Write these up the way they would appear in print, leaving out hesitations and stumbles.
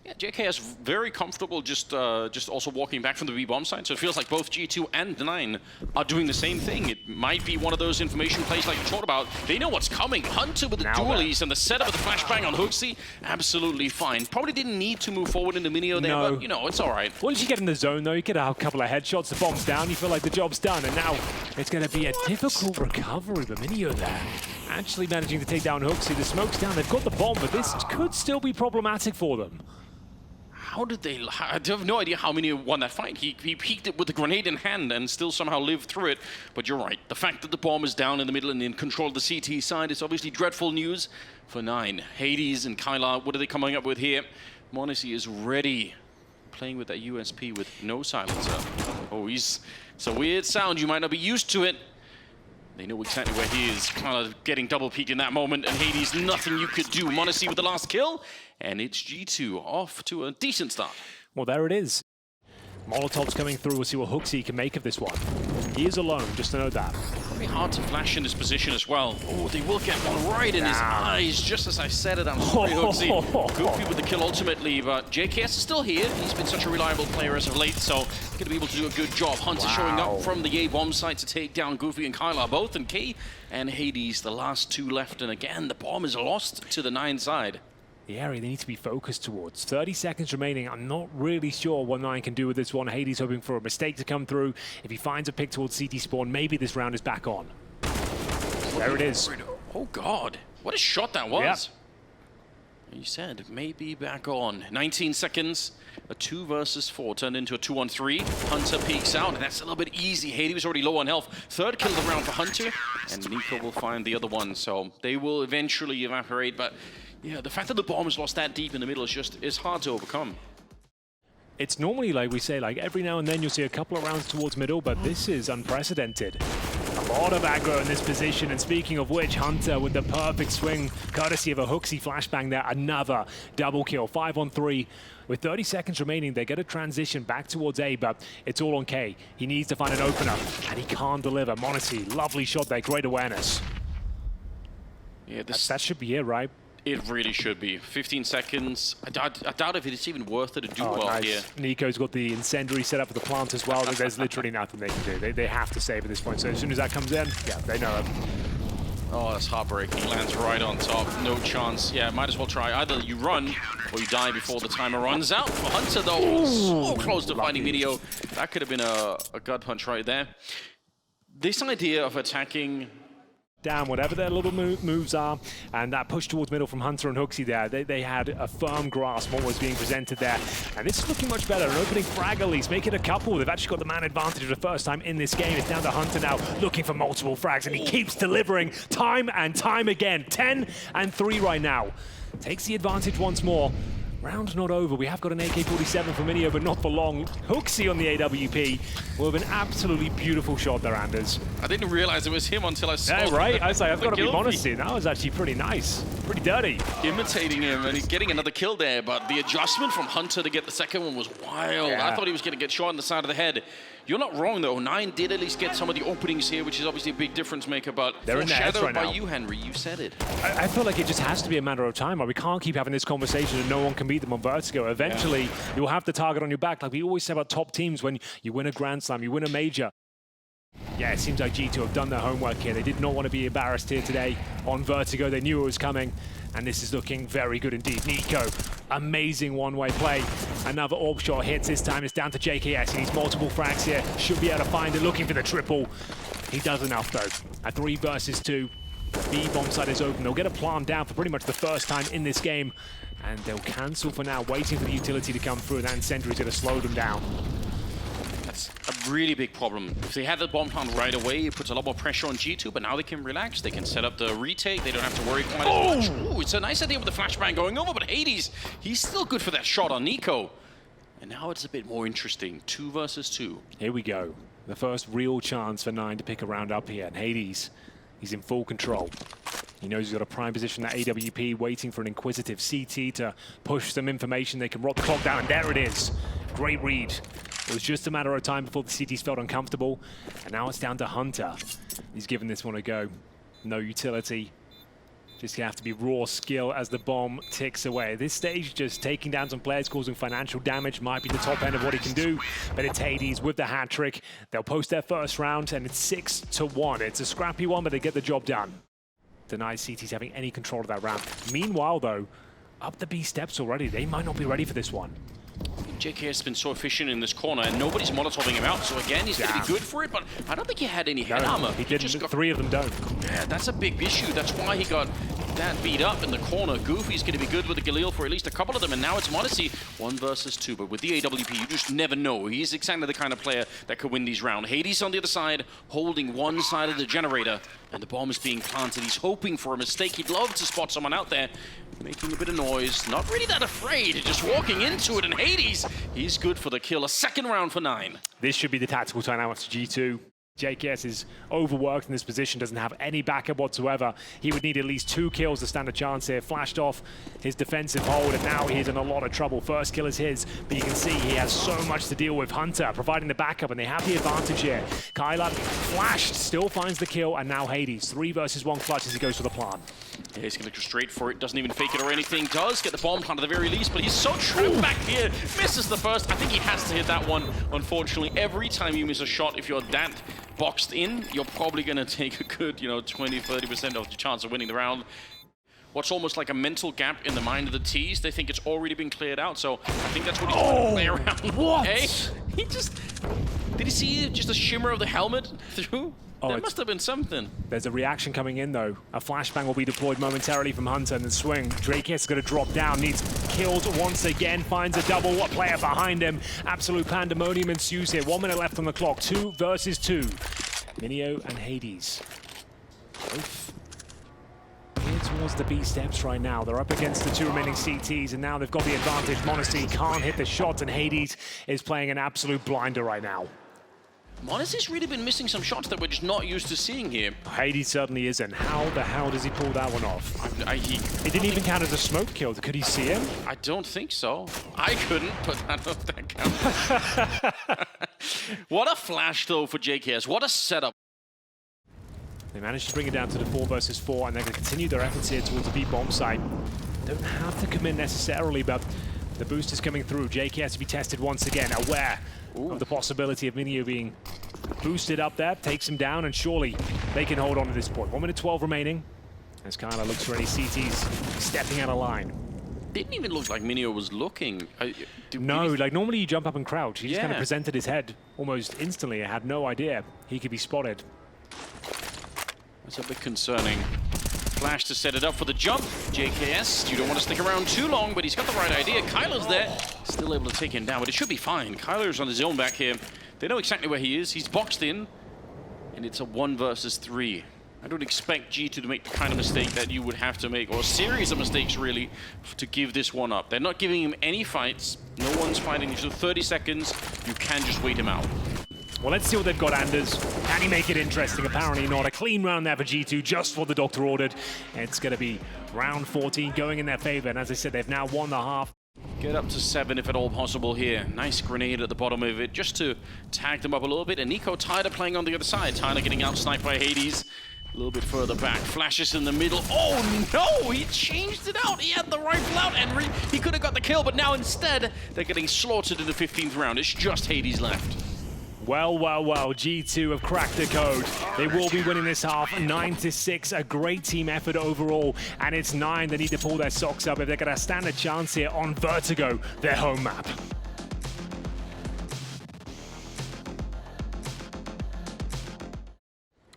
Yeah, JK is very comfortable just also walking back from the B-bomb side, so it feels like both G2 and 9 are doing the same thing. It might be one of those information plays like you talked about. They know what's coming. Hunter with the dualies and the setup of the flashbang on Hooksy, absolutely fine. Probably didn't need to move forward in the Minio there, but you know, it's all right. Once you get in the zone though, you get a couple of headshots, the bomb's down, you feel like the job's done, and now it's going to be a difficult recovery, but Minio there actually managing to take down Hooksy. The smoke's down, they've got the bomb, but this could still be problematic for them. How did they... I have no idea how many won that fight. He peeked it with the grenade in hand and still somehow lived through it. But you're right. The fact that the bomb is down in the middle and in control of the CT side is obviously dreadful news for 9. Hades and Kyla, what are they coming up with here? m0NESY is ready. Playing with that USP with no silencer. Oh, it's a weird sound. You might not be used to it. They know exactly where he is. Kind of getting double peeked in that moment, and Hades, nothing you could do. m0NESY with the last kill, and it's G2 off to a decent start. Well, there it is. Molotov's coming through. We'll see what Hooksy can make of this one. He is alone, just to know that. Very hard to flash in this position as well. Oh, they will get one right in his eyes, just as I said it. I'm sorry, Hooksy. Goofy with the kill ultimately, but JKS is still here. He's been such a reliable player as of late, so he's going to be able to do a good job. Hunter showing up from the A-bomb site to take down Goofy and Kyla both, and K and Hades, the last 2 left. And again, the bomb is lost to the 9 side. The area they need to be focused towards. 30 seconds remaining. I'm not really sure what 9 can do with this one. Hades hoping for a mistake to come through. If he finds a pick towards CT spawn, maybe this round is back on. There it is. Oh, God. What a shot that was. Yep. You said maybe back on. 19 seconds. A 2 versus 4 turned into a 2-on-3. Hunter peeks out, and that's a little bit easy. Hades was already low on health. 3rd kill of the round for Hunter, and Niko will find the other one. So they will eventually evaporate, but yeah, the fact that the bomb is lost that deep in the middle is hard to overcome. It's normally, like we say, like every now and then you'll see a couple of rounds towards middle, but this is unprecedented. A lot of aggro in this position, and speaking of which, Hunter with the perfect swing, courtesy of a Hooksy flashbang there, another double kill, 5-on-3. With 30 seconds remaining, they get a transition back towards A, but it's all on K. He needs to find an opener, and he can't deliver. m0NESY, lovely shot there, great awareness. Yeah, that should be it, right? It really should be. 15 seconds. I doubt if it's even worth it to do well here. Niko's got the incendiary set up for the plant as well. There's literally nothing they can do. They have to save at this point. So as soon as that comes in, yeah, they know it. Oh, that's heartbreaking. Lands right on top. No chance. Yeah, might as well try. Either you run or you die before the timer runs out. For Hunter, though, so close to finding Minio. That could have been a gut punch right there. This idea of attacking down, whatever their little moves are, and that push towards middle from Hunter and Hooksy there, they had a firm grasp on what was being presented there, and this is looking much better. An opening frag at least, make it a couple. They've actually got the man advantage for the first time in this game. It's down to Hunter now, looking for multiple frags, and he keeps delivering time and time again. 10-3 right now. Takes the advantage once more. Round not over. We have got an AK-47 for Minio, but not for long. Hooksy on the AWP will have an absolutely beautiful shot there, Anders. I didn't realize it was him until I saw it. Yeah, right. I was like, I've got to be m0NESY. That was actually pretty nice. Pretty dirty. Imitating him, and he's getting another kill there, but the adjustment from Hunter to get the second one was wild. Yeah. I thought he was going to get shot on the side of the head. You're not wrong, though. 9 did at least get some of the openings here, which is obviously a big difference maker, but they're in the heads right now. By you, Henry. You said it. I feel like it just has to be a matter of time. Like, we can't keep having this conversation and no one can beat them on Vertigo. Eventually, you'll have the target on your back. Like we always say about top teams, when you win a Grand Slam, you win a major. Yeah, it seems like G2 have done their homework here. They did not want to be embarrassed here today on Vertigo. They knew it was coming, and this is looking very good indeed. Niko, amazing one-way play. Another orb shot hits. This time it's down to JKS. He needs multiple frags here. Should be able to find it, looking for the triple. He does enough, though. A 3 versus 2. B bomb side is open. They'll get a plant down for pretty much the first time in this game, and they'll cancel for now, waiting for the utility to come through. That incendiary's going to slow them down. That's a really big problem. If they had the bomb plant right away, it puts a lot more pressure on G2, but now they can relax. They can set up the retake. They don't have to worry quite as much. Ooh, it's a nice idea with the flashbang going over, but Hades, he's still good for that shot on Niko. And now it's a bit more interesting. 2 versus 2. Here we go. The first real chance for 9 to pick a round up here. And Hades, he's in full control. He knows he's got a prime position at AWP, waiting for an inquisitive CT to push some information. They can rock the clock down, and there it is. Great read. It was just a matter of time before the CTs felt uncomfortable, and now it's down to Hunter. He's given this one a go. No utility. Just gonna have to be raw skill as the bomb ticks away. At this stage, just taking down some players, causing financial damage might be the top end of what he can do. But it's Hades with the hat trick. They'll post their first round, and it's 6-1. It's a scrappy one, but they get the job done. Denies CT's having any control of that round. Meanwhile, though, up the B steps already. They might not be ready for this one. JK has been so efficient in this corner, and nobody's molotoving him out, so again, he's going to be good for it, but I don't think he had any head armor. He didn't. Just got... 3 of them don't. Yeah, that's a big issue. That's why he got that beat up in the corner. Goofy's going to be good with the Galil for at least a couple of them, and now it's Modesty 1 versus 2. But with the AWP, you just never know. He's exactly the kind of player that could win these rounds. Hades on the other side, holding one side of the generator, and the bomb is being planted. He's hoping for a mistake. He'd love to spot someone out there, making a bit of noise. Not really that afraid, just walking into it, and Hades, he's good for the kill. A second round for 9. This should be the tactical timeout to G2. JKS is overworked in this position, doesn't have any backup whatsoever. He would need at least 2 kills to stand a chance here. Flashed off his defensive hold, and now he's in a lot of trouble. First kill is his, but you can see he has so much to deal with. Hunter providing the backup, and they have the advantage here. Kyla flashed, still finds the kill, and now Hades. 3 versus 1 clutch as he goes for the plant. Yeah, he's going to go straight for it, doesn't even fake it or anything. Does get the bomb plant at the very least, but he's so trapped back here. Misses the first. I think he has to hit that one, unfortunately. Every time you miss a shot, if you're that boxed in, you're probably going to take a good, 20-30% of your chance of winning the round. What's almost like a mental gap in the mind of the T's, they think it's already been cleared out, so I think that's what he's trying to play around. What? Hey, he just... Did he see just a shimmer of the helmet through? Oh, there must have been something. There's a reaction coming in, though. A flashbang will be deployed momentarily from Hunter, and then swing. Drake is going to drop down, needs killed once again, finds a double player behind him. Absolute pandemonium ensues here. 1 minute left on the clock. 2 versus 2. Minio and Hades. Both here towards the B steps right now. They're up against the 2 remaining CTs, and now they've got the advantage. Monacy can't hit the shots, and Hades is playing an absolute blinder right now. Monacy's really been missing some shots that we're just not used to seeing here. Hades certainly isn't. How the hell does he pull that one off? It didn't even count as a smoke kill. Could he see him? I don't think so. I couldn't, but I don't know if that counts. What a flash, though, for JKS. What a setup. They managed to bring it down to the 4 versus 4, and they're going to continue their efforts here towards the B bomb site. Don't have to commit necessarily, but the boost is coming through. JKS to be tested once again, aware of the possibility of Minio being boosted up there. Takes him down, and surely they can hold on to this point. 1 minute 12 remaining, as Kyla looks for any CTs stepping out of line. Didn't even look like Minio was looking. No, like normally you jump up and crouch. He just kind of presented his head almost instantly. I had no idea he could be spotted. That's a bit concerning. Flash to set it up for the jump. JKS, you don't want to stick around too long, but he's got the right idea. Kyla's there, still able to take him down, but it should be fine. Kyla's on his own back here. They know exactly where he is. He's boxed in, and it's a 1 versus 3. I don't expect G2 to make the kind of mistake that you would have to make, or a series of mistakes, really, to give this one up. They're not giving him any fights. No one's fighting. So 30 seconds, you can just wait him out. Well, let's see what they've got, Anders. Can he make it interesting? Apparently not. A clean round there for G2, just what the doctor ordered. It's going to be round 14 going in their favor. And as I said, they've now won the half. Get up to 7 if at all possible here. Nice grenade at the bottom of it, just to tag them up a little bit. And Niko Tyler playing on the other side. Tyler getting out-sniped by Hades. A little bit further back. Flashes in the middle. Oh, no! He changed it out. He had the rifle out, and he could have got the kill. But now instead, they're getting slaughtered in the 15th round. It's just Hades left. Well, well, well, G2 have cracked the code. They will be winning this half 9-6. A great team effort overall. And it's 9. They need to pull their socks up if they're going to stand a chance here on Vertigo, their home map.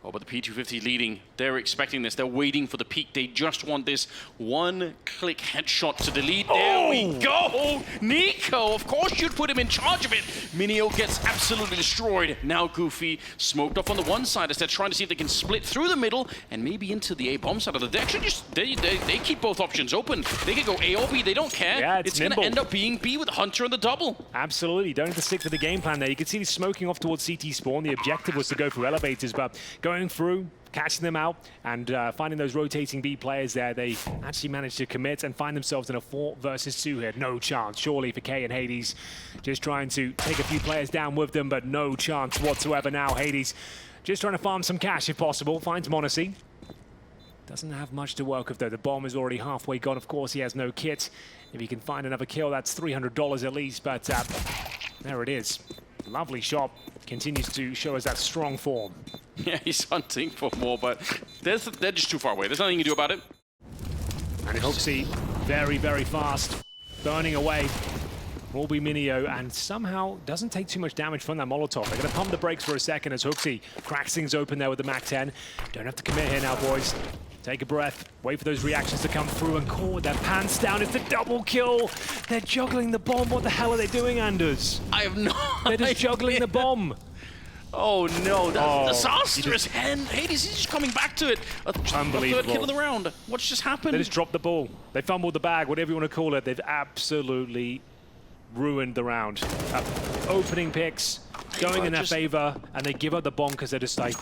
Oh, but the P250 leading. They're expecting this. They're waiting for the peak. They just want this one-click headshot to delete. There we go! Niko, of course you'd put him in charge of it. Minio gets absolutely destroyed. Now Goofy smoked off on the one side as they're trying to see if they can split through the middle and maybe into the A-bomb side of the deck. Actually, just they keep both options open. They can go A or B. They don't care. Yeah, it's going to end up being B with Hunter and the double. Absolutely. Don't have to stick to the game plan there. You can see he's smoking off towards CT spawn. The objective was to go through elevators, but going through, catching them out, and finding those rotating B players there, they actually managed to commit and find themselves in a 4 versus 2 here. No chance, surely, for K and Hades. Just trying to take a few players down with them, but no chance whatsoever now. Hades just trying to farm some cash if possible. Finds Monacy. Doesn't have much to work with though. The bomb is already halfway gone. Of course, he has no kit. If he can find another kill, that's $300 at least, but there it is. Lovely shot. Continues to show us that strong form. Yeah, he's hunting for more, but they're just too far away. There's nothing you can do about it. And Huxi, very, very fast. Burning away. Will be Minio, and somehow doesn't take too much damage from that Molotov. They're going to pump the brakes for a second as Huxi cracks things open there with the MAC-10. Don't have to commit here now, boys. Take a breath, wait for those reactions to come through, and call their pants down. It's a double kill. They're juggling the bomb. What the hell are they doing, Anders? I have no They're just juggling the bomb. Oh no, that's disastrous. Hades is just coming back to it. Unbelievable. A third kill of the round. What's just happened? They just dropped the ball. They fumbled the bag, whatever you want to call it. They've absolutely ruined the round. Opening picks, going in their favor, and they give up the bomb because they're just like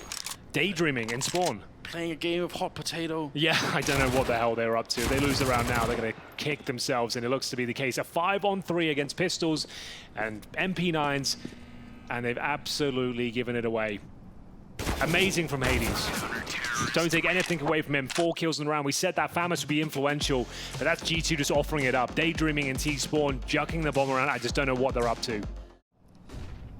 daydreaming in spawn. Playing a game of hot potato. Yeah, I don't know what the hell they're up to. They lose the round now, they're going to kick themselves, and it looks to be the case. A 5-on-3 against pistols and MP9s, and they've absolutely given it away. Amazing from Hades. Don't take anything away from him. 4 kills in the round. We said that Famous would be influential, but that's G2 just offering it up. Daydreaming in T-spawn, jucking the bomb around. I just don't know what they're up to.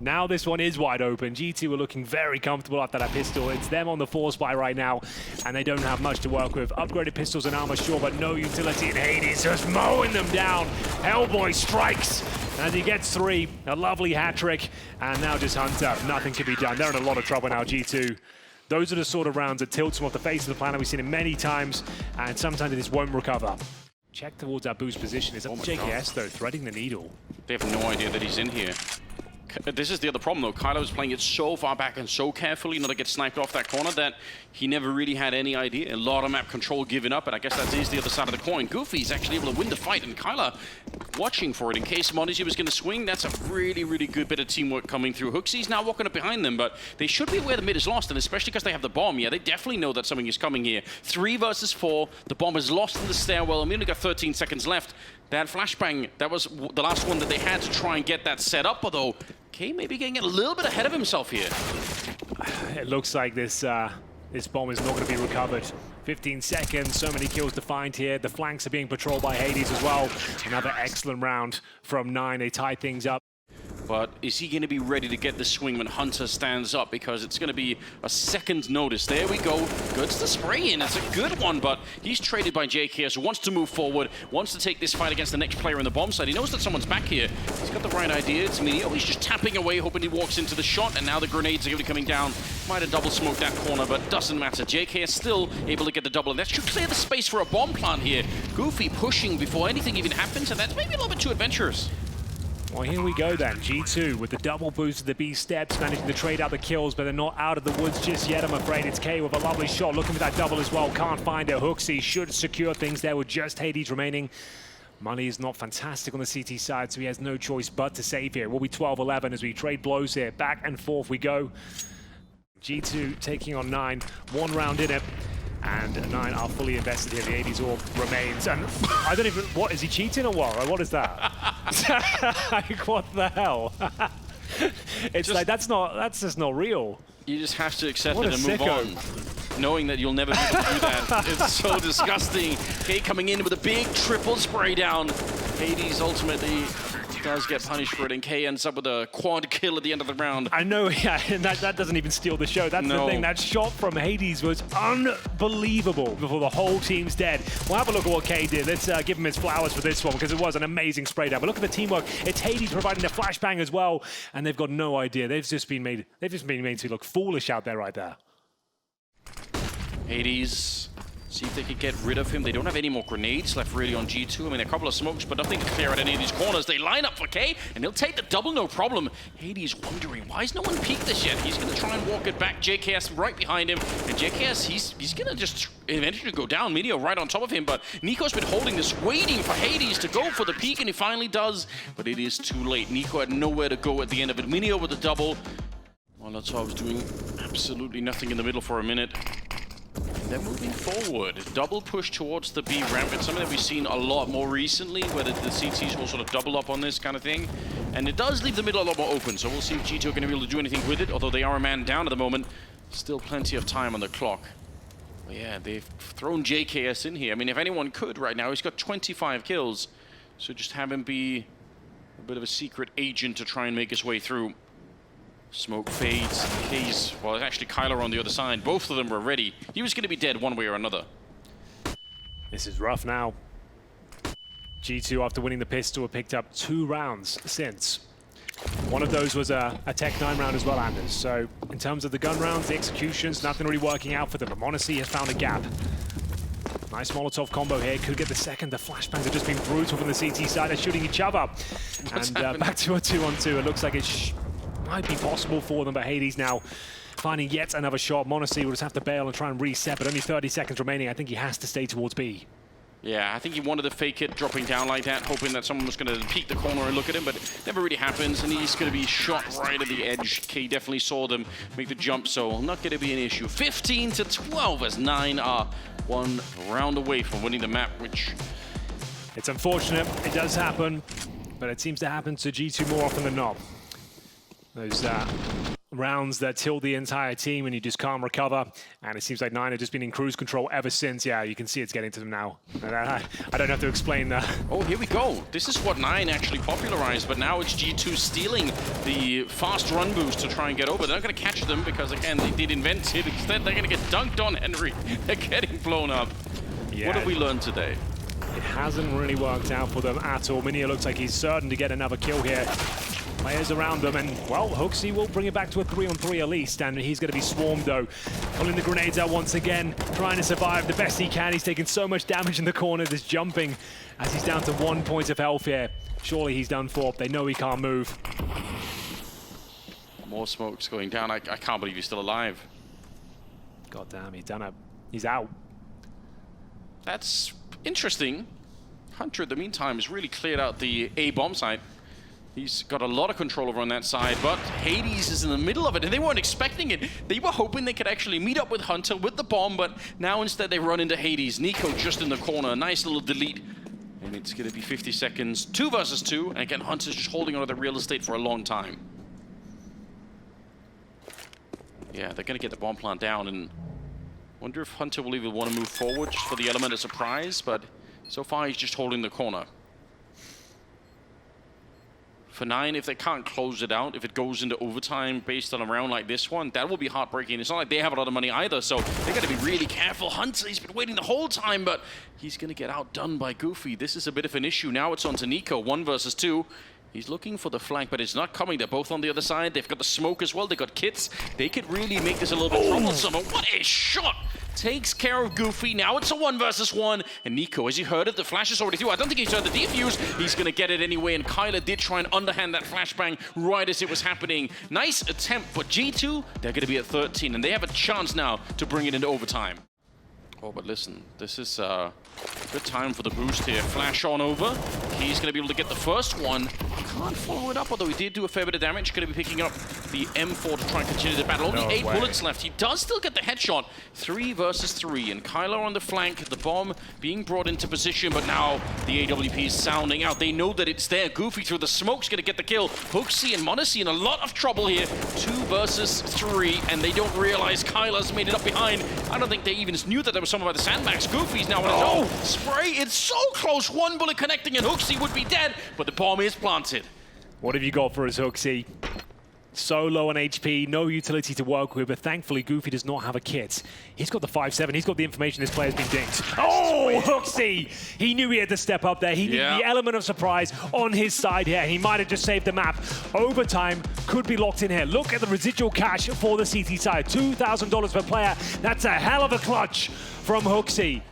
Now this one is wide open. G2 are looking very comfortable after that pistol. It's them on the force buy right now, and they don't have much to work with. Upgraded pistols and armor, sure, but no utility in Hades, just mowing them down. Hellboy strikes, and he gets 3. A lovely hat trick, and now just Hunter. Nothing can be done. They're in a lot of trouble now, G2. Those are the sort of rounds that tilt them off the face of the planet. We've seen it many times, and sometimes it just won't recover. Check towards our boost position. Is that JKS, though, threading the needle? They have no idea that he's in here. This is the other problem, though. Kylo is playing it so far back and so carefully not to get sniped off that corner that he never really had any idea. A lot of map control given up, and I guess that is the other side of the coin. Goofy's actually able to win the fight, and Kylo watching for it in case Monty was going to swing. That's a really, really good bit of teamwork coming through. Huxy's now walking up behind them, but they should be aware the mid is lost, and especially because they have the bomb. Yeah, they definitely know that something is coming here. 3 versus 4. The bomb is lost in the stairwell, and we only got 13 seconds left. That flashbang, that was the last one that they had to try and get that set up, although Kay maybe getting a little bit ahead of himself here. It looks like this bomb is not going to be recovered. 15 seconds, so many kills to find here. The flanks are being patrolled by Hades as well. Another excellent round from 9. They tie things up. But is he going to be ready to get the swing when Hunter stands up? Because it's going to be a second's notice. There we go. Gets the spray in. It's a good one, but he's traded by JKS, who wants to move forward, wants to take this fight against the next player on the bomb side. He knows that someone's back here. He's got the right idea. It's Minio. He's just tapping away, hoping he walks into the shot, and now the grenades are going to be coming down. Might have double smoked that corner, but doesn't matter. JKS still able to get the double, and that should clear the space for a bomb plant here. Goofy pushing before anything even happens, and that's maybe a little bit too adventurous. Well, here we go then. G2 with the double boost of the B steps, managing to trade out the kills, but they're not out of the woods just yet, I'm afraid. It's K with a lovely shot, looking for that double as well. Can't find it. Huxi should secure things there with just Hades remaining. Money is not fantastic on the CT side, so he has no choice but to save here. We'll be 12-11 as we trade blows here. Back and forth we go. G2 taking on 9. 1 round in it. And 9 are fully invested here. The 80s orb remains. And I don't even... What, is he cheating or what? What is that? Like, what the hell? It's just, like, that's just not real. You just have to accept it and move on. Knowing that you'll never be able to do that. It's so disgusting. Kay coming in with a big triple spray down. Hades ultimately does get punished for it, and Kay ends up with a quad kill at the end of the round. I know, yeah, and that doesn't even steal the show. That's the thing. That shot from Hades was unbelievable before the whole team's dead. We'll have a look at what Kay did. Let's give him his flowers for this one, because it was an amazing spray down. But look at the teamwork. It's Hades providing the flashbang as well, and they've got no idea. They've just been made to look foolish out there right there. Hades, see if they could get rid of him. They don't have any more grenades left really on G2. I mean, a couple of smokes, but nothing to clear out any of these corners. They line up for K, and he'll take the double, no problem. Hades wondering, why has no one peeked this yet? He's going to try and walk it back. JKS right behind him, and JKS, he's going to just eventually go down. Minio right on top of him, but Niko's been holding this, waiting for Hades to go for the peek, and he finally does, but it is too late. Niko had nowhere to go at the end of it. Minio with the double. Well, that's why I was doing absolutely nothing in the middle for a minute. They're moving forward. Double push towards the B ramp. It's something that we've seen a lot more recently, where the CTs will sort of double up on this kind of thing. And it does leave the middle a lot more open, so we'll see if G2 are going to be able to do anything with it, although they are a man down at the moment. Still plenty of time on the clock. Yeah, they've thrown JKS in here. I mean, if anyone could right now, he's got 25 kills. So just have him be a bit of a secret agent to try and make his way through. Smoke fades. He's, well, actually Kyler on the other side. Both of them were ready. He was going to be dead one way or another. This is rough now. G2, after winning the pistol, have picked up 2 rounds since. One of those was a Tech 9 round as well, Anders. So in terms of the gun rounds, the executions, nothing really working out for them. Monacy has found a gap. Nice Molotov combo here. Could get the second. The flashbangs have just been brutal from the CT side. They're shooting each other. And back to a 2-on-2. It looks like it might be possible for them, but Hades now finding yet another shot. Monacy will just have to bail and try and reset, but only 30 seconds remaining. I think he has to stay towards B. Yeah, I think he wanted to fake it, dropping down like that, hoping that someone was going to peek the corner and look at him, but it never really happens, and he's going to be shot right at the edge. K definitely saw them make the jump, so not going to be an issue. 15-12 as 9 are 1 round away from winning the map, which... It's unfortunate. It does happen, but it seems to happen to G2 more often than not. Those rounds that tilt the entire team and you just can't recover. And it seems like 9 have just been in cruise control ever since. Yeah, you can see it's getting to them now. I don't have to explain that. Oh, here we go. This is what 9 actually popularized, but now it's G2 stealing the fast run boost to try and get over. They're not going to catch them because, again, they did invent it. Instead, they're going to get dunked on, Henry. They're getting blown up. Yeah. What have we learned today? It hasn't really worked out for them at all. Minia looks like he's certain to get another kill here. Players around them, and, well, Hooksy will bring it back to a 3-on-3 at least, and he's going to be swarmed, though. Pulling the grenades out once again, trying to survive the best he can. He's taking so much damage in the corner, just jumping as he's down to 1 point of health here. Surely he's done for. They know he can't move. More smokes going down. I can't believe he's still alive. God damn, he's done it. He's out. That's interesting. Hunter, in the meantime, has really cleared out the A bomb site. He's got a lot of control over on that side, but Hades is in the middle of it, and they weren't expecting it. They were hoping they could actually meet up with Hunter with the bomb, but now instead they run into Hades. Niko just in the corner, a nice little delete. And it's going to be 50 seconds, 2 versus 2, and again, Hunter's just holding onto the real estate for a long time. Yeah, they're going to get the bomb plant down, and wonder if Hunter will even want to move forward just for the element of surprise, but so far he's just holding the corner. For 9, if they can't close it out, if it goes into overtime based on a round like this one, that will be heartbreaking. It's not like they have a lot of money either, so they got to be really careful. Hunter, he's been waiting the whole time, but he's going to get outdone by Goofy. This is a bit of an issue. Now it's on to Niko, 1 versus 2. He's looking for the flank, but it's not coming. They're both on the other side. They've got the smoke as well. They've got kits. They could really make this a little bit troublesome. But what a shot! Takes care of Goofy. Now it's a 1 versus 1. And Niko, has he heard it? The flash is already through. I don't think he's heard the defuse. He's going to get it anyway. And Kyler did try and underhand that flashbang right as it was happening. Nice attempt, but G2, they're going to be at 13. And they have a chance now to bring it into overtime. Oh, but listen, this is good time for the boost here. Flash on over. He's going to be able to get the first one. Can't follow it up, although he did do a fair bit of damage. Going to be picking up the M4 to try and continue the battle. Only 8 bullets left. He does still get the headshot. 3 versus 3, and Kyler on the flank. The bomb being brought into position, but now the AWP is sounding out. They know that it's there. Goofy through the smoke's going to get the kill. Hooksy and Monacy in a lot of trouble here. 2 versus 3, and they don't realize Kyler's made it up behind. I don't think they even knew that there was someone by the sandbags. Goofy's now on his own. Spray, it's so close. 1 bullet connecting, and Hooksy would be dead, but the bomb is planted. What have you got for us, Hooksy? So low on HP, no utility to work with, but thankfully Goofy does not have a kit. He's got the 5-7, he's got the information this player's been dinked. Oh, Hooksy! He knew he had to step up there. He needed the element of surprise on his side here. He might have just saved the map. Overtime could be locked in here. Look at the residual cash for the CT side. $2,000 per player. That's a hell of a clutch from Hooksy.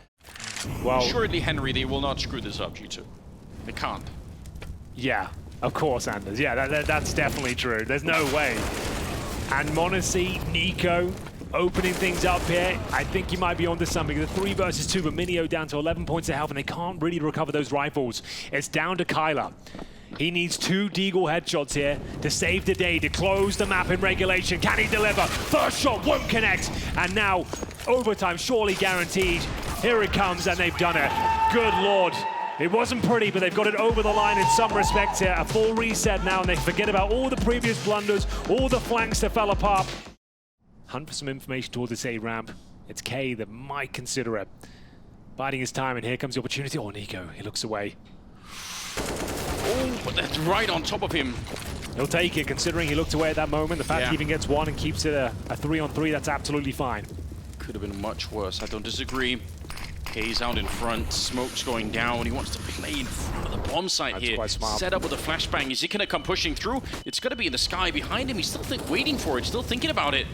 Well, surely, Henry, they will not screw this up, G2. They can't. Yeah. Of course, Anders. Yeah, that's definitely true. There's no way. And Monacy, Niko, opening things up here. I think you might be onto something. The 3 versus 2, but Minio down to 11 points of health, and they can't really recover those rifles. It's down to Kyler. He needs 2 Deagle headshots here to save the day, to close the map in regulation. Can he deliver? First shot won't connect. And now, overtime surely guaranteed. Here it comes, and they've done it. Good Lord. It wasn't pretty, but they've got it over the line in some respects here. A full reset now, and they forget about all the previous blunders, all the flanks that fell apart. Hunt for some information towards this A ramp. It's K that might consider it. Biding his time, and here comes the opportunity. Oh, Niko, he looks away. Oh, but that's right on top of him. He'll take it, considering he looked away at that moment. The fact he even gets one and keeps it a 3-on-3, that's absolutely fine. Could have been much worse, I don't disagree. K's out in front, smoke's going down. He wants to play in front of the bomb site here. Quite smart. Set up with a flashbang. Is he going to come pushing through? It's going to be in the sky behind him. He's still waiting for it, still thinking about it.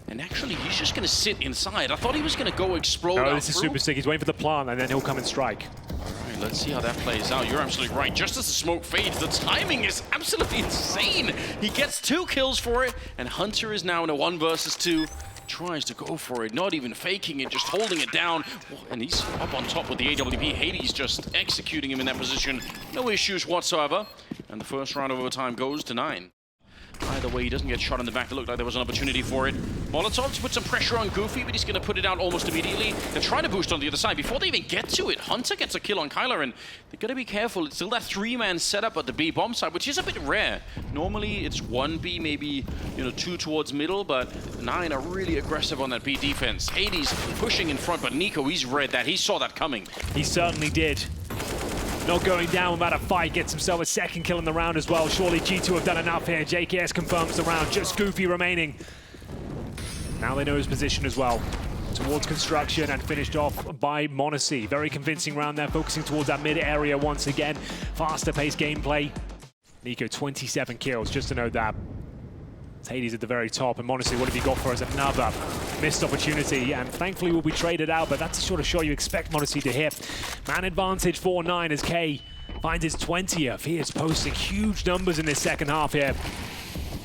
And actually, he's just going to sit inside. I thought he was going to go explode out this is super sick. He's waiting for the plant, and then he'll come and strike. All right, let's see how that plays out. You're absolutely right. Just as the smoke fades, the timing is absolutely insane. He gets 2 kills for it, and Hunter is now in a 1 versus 2. Tries to go for it, not even faking it, just holding it down. And he's up on top with the AWP. Hades just executing him in that position. No issues whatsoever. And the first round of overtime goes to 9. Either way, he doesn't get shot in the back. It looked like there was an opportunity for it. Molotov to put some pressure on Goofy, but he's going to put it out almost immediately and try to boost on the other side. Before they even get to it, Hunter gets a kill on Kyler, and they've got to be careful. It's still that 3-man setup at the B bomb side, which is a bit rare. Normally, it's 1B, maybe 2 towards middle, but 9 are really aggressive on that B defense. Hades pushing in front, but Niko, he's read that. He saw that coming. He certainly did. Not going down without a fight, gets himself a 2nd kill in the round as well. Surely G2 have done enough here. JKS confirms the round, just Goofy remaining. Now they know his position as well. Towards construction and finished off by m0NESY. Very convincing round there, focusing towards that mid area once again. Faster paced gameplay. Niko 27 kills, just to note that. Hades at the very top, and m0NESY, what have you got for us? Another missed opportunity, and thankfully will be traded out, but that's the sort of shot you expect m0NESY to hit. Man advantage 4-9 as K finds his 20th. He is posting huge numbers in this second half here.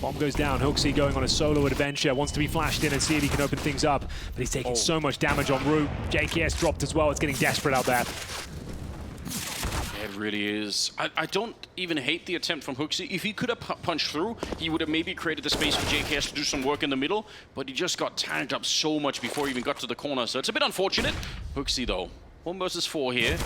Bomb goes down, HooXi going on a solo adventure, wants to be flashed in and see if he can open things up, but he's taking so much damage en route. JKS dropped as well, it's getting desperate out there. It really is. I don't even hate the attempt from HooXi. If he could have punched through, he would have maybe created the space for JKS to do some work in the middle, but he just got tagged up so much before he even got to the corner, so it's a bit unfortunate. HooXi, though, 1 versus 4 here,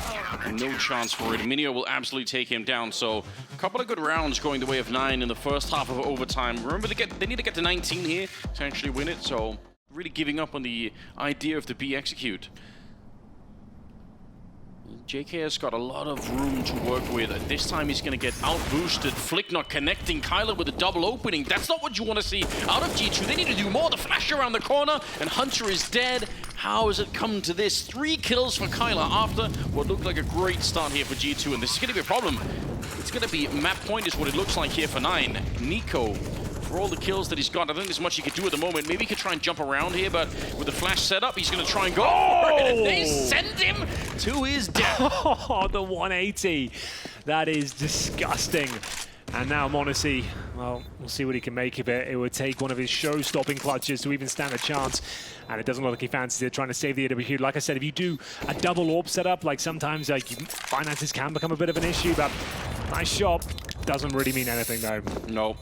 and no chance for it. Minio will absolutely take him down, so a couple of good rounds going the way of 9 in the first half of overtime. Remember, they need to get to 19 here to actually win it, so really giving up on the idea of the B execute. JKS got a lot of room to work with. This time he's going to get out-boosted. Flick not connecting. Kyler with a double opening. That's not what you want to see out of G2. They need to do more. The flash around the corner, and Hunter is dead. How has it come to this? 3 kills for Kyler after what looked like a great start here for G2, and this is going to be a problem. It's going to be map point is what it looks like here for 9. Niko, for all the kills that he's got, I don't think there's much he could do at the moment. Maybe he could try and jump around here, but with the flash set up, he's going to try and go for it, and they send him to his death. Oh, the 180. That is disgusting. And now m0NESY, well, we'll see what he can make of it. It would take one of his show-stopping clutches to even stand a chance. And it doesn't look like he fancies it, trying to save the AWP. Like I said, if you do a double AWP setup, like sometimes finances can become a bit of an issue, but nice shot. Doesn't really mean anything, though. No.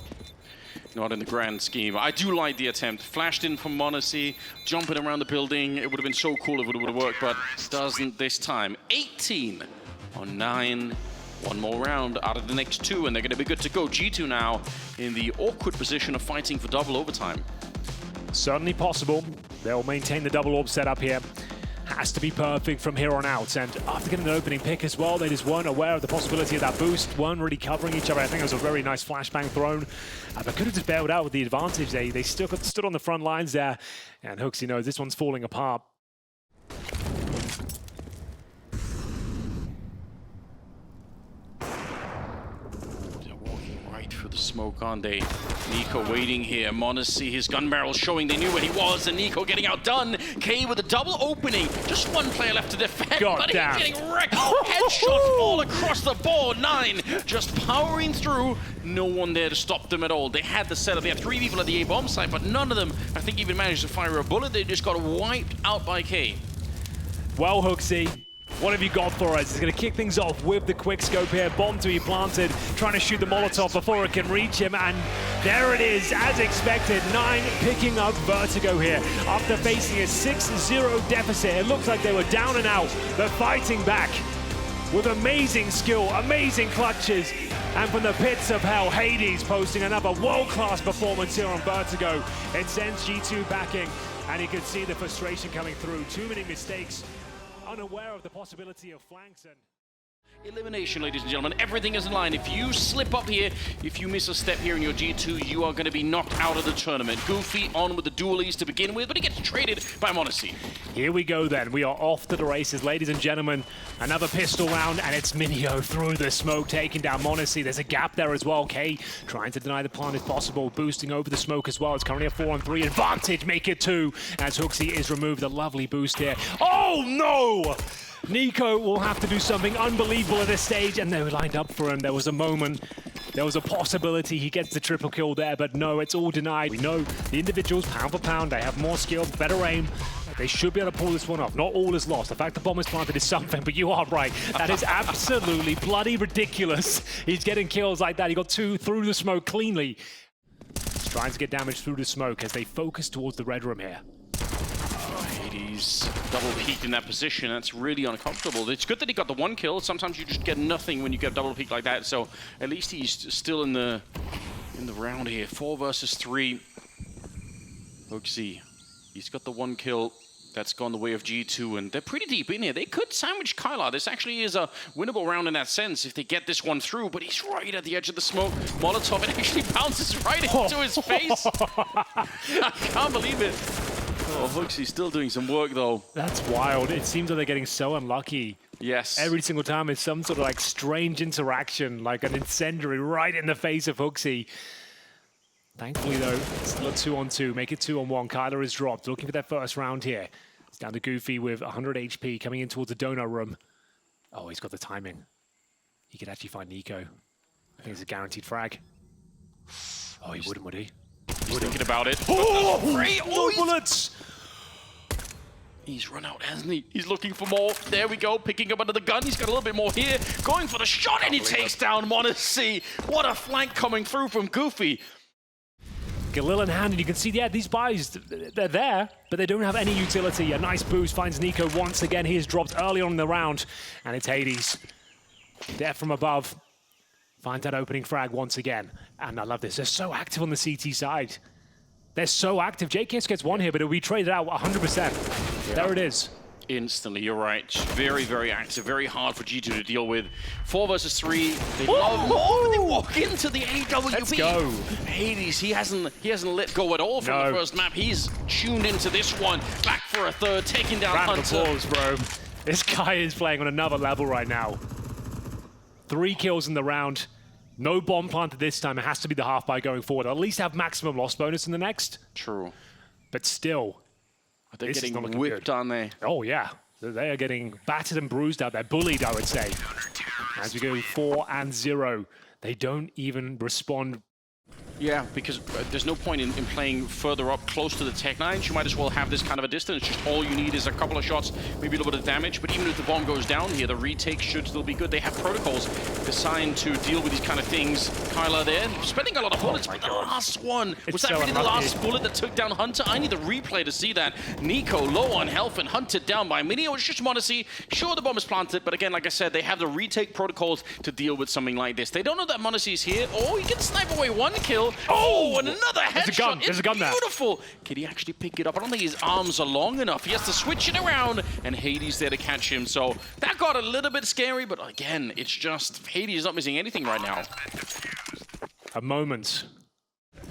Not in the grand scheme. I do like the attempt. Flashed in from m0NESY, jumping around the building. It would have been so cool if it would have worked, but doesn't this time. 18 on 9. 1 more round out of the next 2, and they're going to be good to go. G2 now in the awkward position of fighting for double overtime. Certainly possible. They'll maintain the double AWP setup here. Has to be perfect from here on out, and after getting an opening pick as well, they just weren't aware of the possibility of that boost, weren't really covering each other. I think it was a very nice flashbang thrown, but could have just bailed out with the advantage. They stood on the front lines there, and HooXi knows this one's falling apart. For the smoke, aren't they? Niko waiting here. m0NESY, his gun barrel showing they knew where he was, and Niko getting outdone. K with a double opening. Just 1 player left to defend, but he's getting wrecked. Headshots all across the board. 9 just powering through. No one there to stop them at all. They had the setup. They had 3 people at the A-bomb site, but none of them, I think, even managed to fire a bullet. They just got wiped out by K. Well, HooXi, what have you got for us? He's going to kick things off with the quick scope here. Bomb to be planted, trying to shoot the Molotov before it can reach him. And there it is, as expected. 9 picking up Vertigo here. After facing a 6-0 deficit, it looks like they were down and out. They're fighting back with amazing skill, amazing clutches. And from the pits of hell, Hades posting another world-class performance here on Vertigo. It sends G2 backing, and you can see the frustration coming through. Too many mistakes, unaware of the possibility of flanks. And Elimination, ladies and gentlemen. Everything is in line. If you slip up here, if you miss a step here in your G2, you are going to be knocked out of the tournament. Goofy on with the dualies to begin with, but he gets traded by m0NESY. Here we go then. We are off to the races, ladies and gentlemen. Another pistol round, and it's Minio through the smoke, taking down m0NESY. There's a gap there as well. K trying to deny the plant if possible, boosting over the smoke as well. It's currently a 4-on-3 advantage. Make it 2 as HooXi is removed. A lovely boost here. Oh no! Niko will have to do something unbelievable at this stage, and they were lined up for him. There was a moment, there was a possibility he gets the triple kill there, but no, it's all denied. We know the individuals, pound for pound, they have more skill, better aim. They should be able to pull this one off. Not all is lost. The fact the bomb is planted is something, but you are right. That is absolutely bloody ridiculous. He's getting kills like that. He got 2 through the smoke cleanly. He's trying to get damage through the smoke as they focus towards the red room here. He's double peaked in that position. That's really uncomfortable. It's good that he got the 1 kill. Sometimes you just get nothing when you get double peaked like that. So at least he's still in the round here. 4 versus 3. HooXi, he's got the 1 kill. That's gone the way of G2, and they're pretty deep in here. They could sandwich Kylar. This actually is a winnable round in that sense if they get this one through, but he's right at the edge of the smoke. Molotov, it actually bounces right into his face. I can't believe it. Oh, HooXi's still doing some work, though. That's wild. It seems like they're getting so unlucky. Yes. Every single time is some sort of like strange interaction, like an incendiary right in the face of HooXi. Thankfully, though, it's still a 2-on-2. Make it 2-on-1. Kylar is dropped, looking for their first round here. It's down to Goofy with 100 HP coming in towards the donut room. Oh, he's got the timing. He could actually find Niko. I think it's a guaranteed frag. Oh, he wouldn't, would he? He's thinking about it. Oh, no bullets! He's run out, hasn't he? He's looking for more. There we go, picking up another gun. He's got a little bit more here. Going for the shot, and he takes down m0NESY. What a flank coming through from Goofy. Galil in hand, and you can see, yeah, these buys, they're there, but they don't have any utility. A nice boost finds Niko once again. He is dropped early on in the round, and it's Hades. Death from above. Finds that opening frag once again. And I love this. They're so active on the CT side. They're so active. JKS gets 1 here, but it'll be traded out 100%. Yeah. There it is. Instantly, you're right. Very, very active. Very hard for G2 to deal with. 4 versus 3. They love more. They walk into the AWP. Let's go. Hades, he hasn't let go at all from the first map. He's tuned into this one. Back for a third, taking down Round of Hunter. applause, bro. This guy is playing on another level right now. 3 kills in the round. No bomb planted this time. It has to be the half by going forward. At least have maximum loss bonus in the next. True. But still, they're getting whipped, aren't they? Oh, yeah. They are getting battered and bruised out there. Bullied, I would say. As we go 4-0, they don't even respond. Yeah, because there's no point in playing further up close to the Tech 9s. You might as well have this kind of a distance. Just all you need is a couple of shots, maybe a little bit of damage. But even if the bomb goes down here, the retake should still be good. They have protocols designed to deal with these kind of things. Kylar there, spending a lot of bullets, but the last one, was that really the last bullet that took down Hunter? I need the replay to see that. Niko low on health and hunted down by Minio. It's just m0NESY. Sure, the bomb is planted, but again, like I said, they have the retake protocols to deal with something like this. They don't know that m0NESY is here. Oh, he can snipe away 1 kill. Oh, and another headshot. There's a gun there. Beautiful. Can he actually pick it up? I don't think his arms are long enough. He has to switch it around, and Hades there to catch him. So that got a little bit scary, but again, it's just Hades is not missing anything right now. A moment.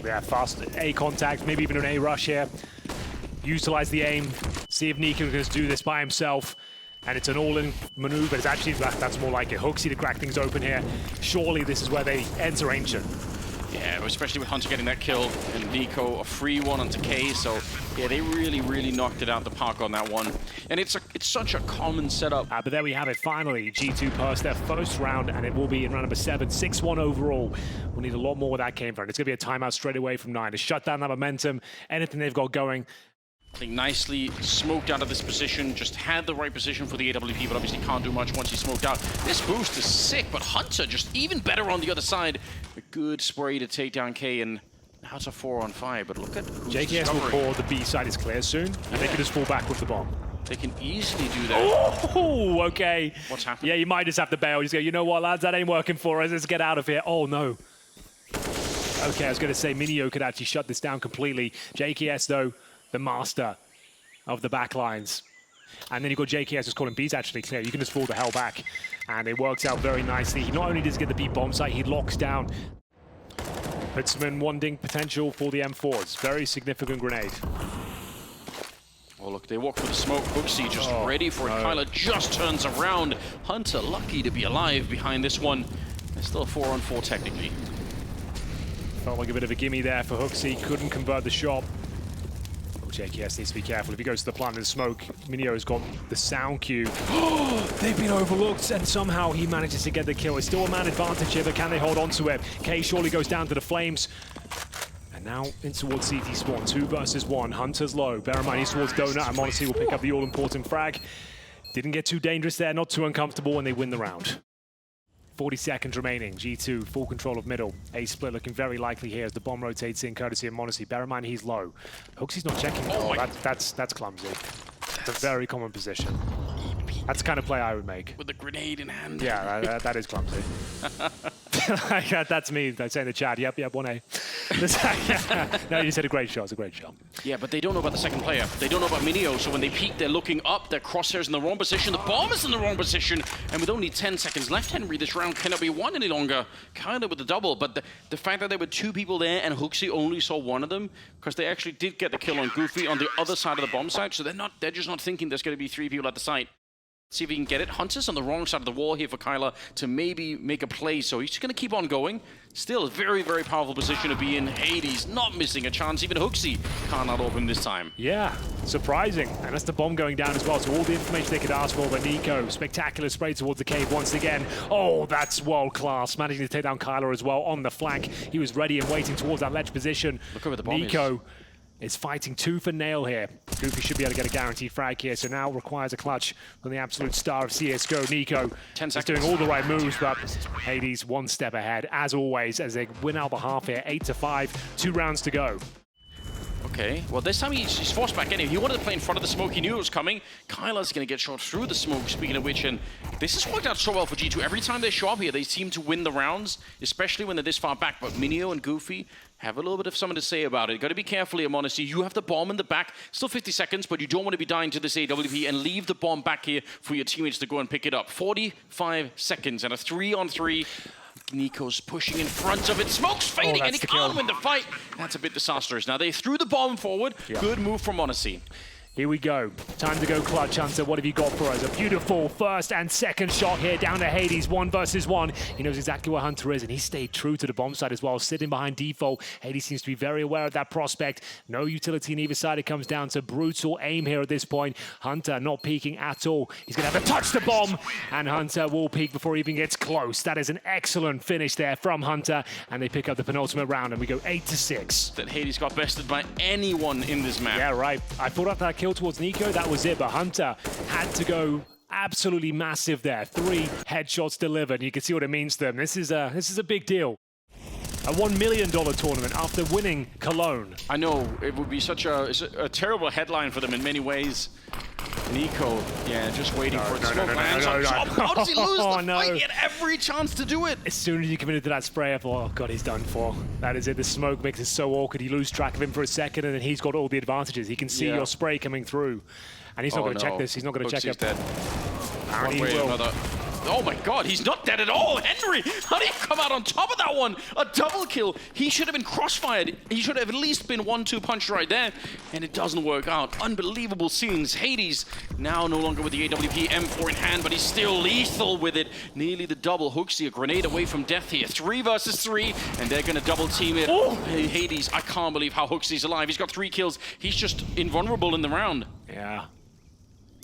Yeah, fast A contact, maybe even an A rush here. Utilize the aim. See if Niko can do this by himself. And it's an all-in maneuver. It's actually, that's more like it. HooXi to crack things open here. Surely this is where they enter Ancient. Yeah, especially with Hunter getting that kill and Niko a free one onto K. So yeah, they really, really knocked it out the park on that one. And it's such a common setup. But there we have it. Finally, G2 passed their first round, and it will be in round number 7, 6-1 overall. We'll need a lot more where that came from. It's going to be a timeout straight away from 9 to shut down that momentum. Anything they've got going. I think nicely smoked out of this position, just had the right position for the AWP, but obviously can't do much once he's smoked out. This boost is sick, but Hunter just even better on the other side. A good spray to take down K, and now it's a 4-on-5, but look at who's JKS will call the B side is clear soon, and they can just fall back with the bomb. They can easily do that. Oh, okay. What's happening? Yeah, you might just have to bail. Just go, you know what, lads, that ain't working for us. Let's get out of here. Oh, no. Okay, I was going to say Minio could actually shut this down completely. JKS, though, the master of the backlines. And then you've got JKS just calling B's actually clear. You can just fall the hell back. And it works out very nicely. He not only does get the B bomb site, he locks down. Puts him in one ding potential for the M4s. Very significant grenade. Oh, look, they walk for the smoke. Hooksy just ready for it. Kyler just turns around. Hunter lucky to be alive behind this one. There's still a 4-on-4 technically. Felt like a bit of a gimme there for Hooksy. Couldn't convert the shot. Oh, JKS needs to be careful. If he goes to the plant in the smoke, Minio's got the sound cue. They've been overlooked, and somehow he manages to get the kill. It's still a man advantage here, but can they hold on to it? K surely goes down to the flames. And now in towards CT spawn, 2 versus 1. Hunter's low. Bear in mind, he's towards Donut, and Monacy will pick up the all-important frag. Didn't get too dangerous there, not too uncomfortable, and they win the round. 40 seconds remaining. G2, full control of middle. A split looking very likely here as the bomb rotates in, courtesy of Monacy. Bear in mind, he's low. Hooksy's not checking. Oh, that's clumsy. It's a very common position. That's the kind of play I would make. With a grenade in hand. Yeah, that is clumsy. That's me. I say in the chat, yep, 1A. No, you said a great shot. It's a great shot. Yeah, but they don't know about the second player. They don't know about Minio, so when they peek, they're looking up. Their crosshair's in the wrong position. The bomb is in the wrong position. And with only 10 seconds left, Henry, this round cannot be won any longer. Kind of with the double. But the fact that there were 2 people there and Hooksy only saw one of them, because they actually did get the kill on Goofy on the other side of the bomb site. So they're just not thinking there's going to be 3 people at the site. See if he can get it. Hunter's on the wrong side of the wall here for Kyler to maybe make a play, so he's just going to keep on going. Still a very, very powerful position to be in. Hades not missing a chance. Even Hooksy can't out-open this time. Yeah, surprising. And that's the bomb going down as well, so all the information they could ask for. But Niko, spectacular spray towards the cave once again. Oh, that's world-class. Managing to take down Kyler as well on the flank. He was ready and waiting towards that ledge position. Look over the bomb. Niko is fighting tooth and nail here. Goofy should be able to get a guaranteed frag here, so now requires a clutch from the absolute star of CSGO, Niko. 10 seconds. Is doing all the right moves, but Hades one step ahead, as always, as they win out the half here, 8-5, 2 rounds to go. Okay, well this time he's forced back in. He wanted to play in front of the smoke, he knew it was coming. Kyler's going to get shot through the smoke, speaking of which, and this has worked out so well for G2. Every time they show up here, they seem to win the rounds, especially when they're this far back. But Minio and Goofy have a little bit of something to say about it. Got to be careful here, Monacy. You have the bomb in the back, still 50 seconds, but you don't want to be dying to this AWP and leave the bomb back here for your teammates to go and pick it up. 45 seconds and a 3-on-3. Niko's pushing in front of it. Smoke's fading and he can't win the fight. That's a bit disastrous. Now they threw the bomb forward. Yeah. Good move from Monacy. Here we go. Time to go clutch, Hunter. What have you got for us? A beautiful first and second shot here down to Hades, 1 versus 1. He knows exactly where Hunter is, and he stayed true to the bomb side as well, sitting behind default. Hades seems to be very aware of that prospect. No utility on either side. It comes down to brutal aim here at this point. Hunter not peeking at all. He's going to have to touch the bomb, and Hunter will peek before he even gets close. That is an excellent finish there from Hunter, and they pick up the penultimate round, and we go 8-6. That Hades got bested by anyone in this map. Yeah, right. I thought after that kill towards Niko, that was it, but Hunter had to go absolutely massive there. 3 headshots delivered. You can see what it means to them. This is a big deal. A $1 million tournament after winning Cologne. I know, it would be such a terrible headline for them in many ways. Niko, yeah, just waiting for it to smoke. How does he lose the fight? He had every chance to do it. As soon as he committed to that spray, I thought, oh God, he's done for. That is it. The smoke makes it so awkward. You lose track of him for a second, and then he's got all the advantages. He can see your spray coming through. And he's not going to check this. He's not going to check it. Dead. One way or another. Oh my God, he's not dead at all. Henry, how did he come out on top of that one? A double kill. He should have been crossfired. He should have at least been 1-2 punch right there. And it doesn't work out. Unbelievable scenes. Hades now no longer with the AWP M4 in hand, but he's still lethal with it. Nearly the double. Hooksy, a grenade away from death here. 3 versus 3, and they're going to double team it. Oh, Hades, I can't believe how Hooksy's alive. He's got 3 kills. He's just invulnerable in the round. Yeah.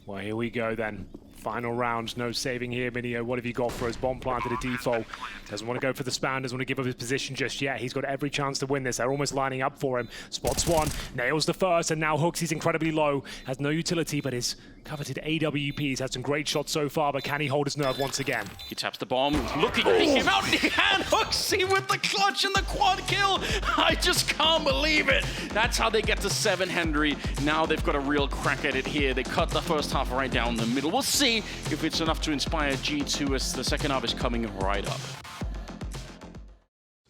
Well, here we go then. Final round, no saving here. Minio, what have you got for us? Bomb planted a default. Doesn't want to go for the spam, doesn't want to give up his position just yet. He's got every chance to win this. They're almost lining up for him. Spots one, nails the first, and now Hooks, he's incredibly low. Has no utility, but his coveted AWP. He's had some great shots so far, but can he hold his nerve once again? He taps the bomb, looking, he came out, and Hooksy with the clutch and the quad kill. I just can't believe it. That's how they get to 7, Henry. Now they've got a real crack at it here. They cut the first half right down the middle. We'll see if it's enough to inspire G2 as the second half is coming right up.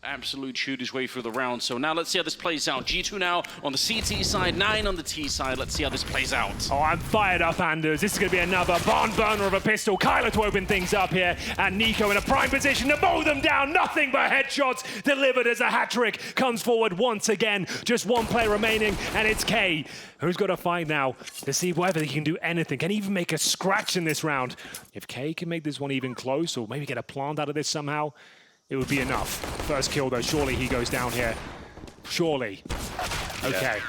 Absolute shoot his way through the round. So now let's see how this plays out. G2 now on the CT side, 9 on the T side. Let's see how this plays out. Oh, I'm fired up, Anders. This is going to be another barn burner of a pistol. Kyler to open things up here, and Niko in a prime position to mow them down. Nothing but headshots delivered as a hat-trick. Comes forward once again. Just one player remaining, and it's K, who's got to fight now to see whether he can do anything. Can he even make a scratch in this round? If K can make this one even close, or maybe get a plant out of this somehow, it would be enough. First kill, though. Surely he goes down here. Surely. Okay.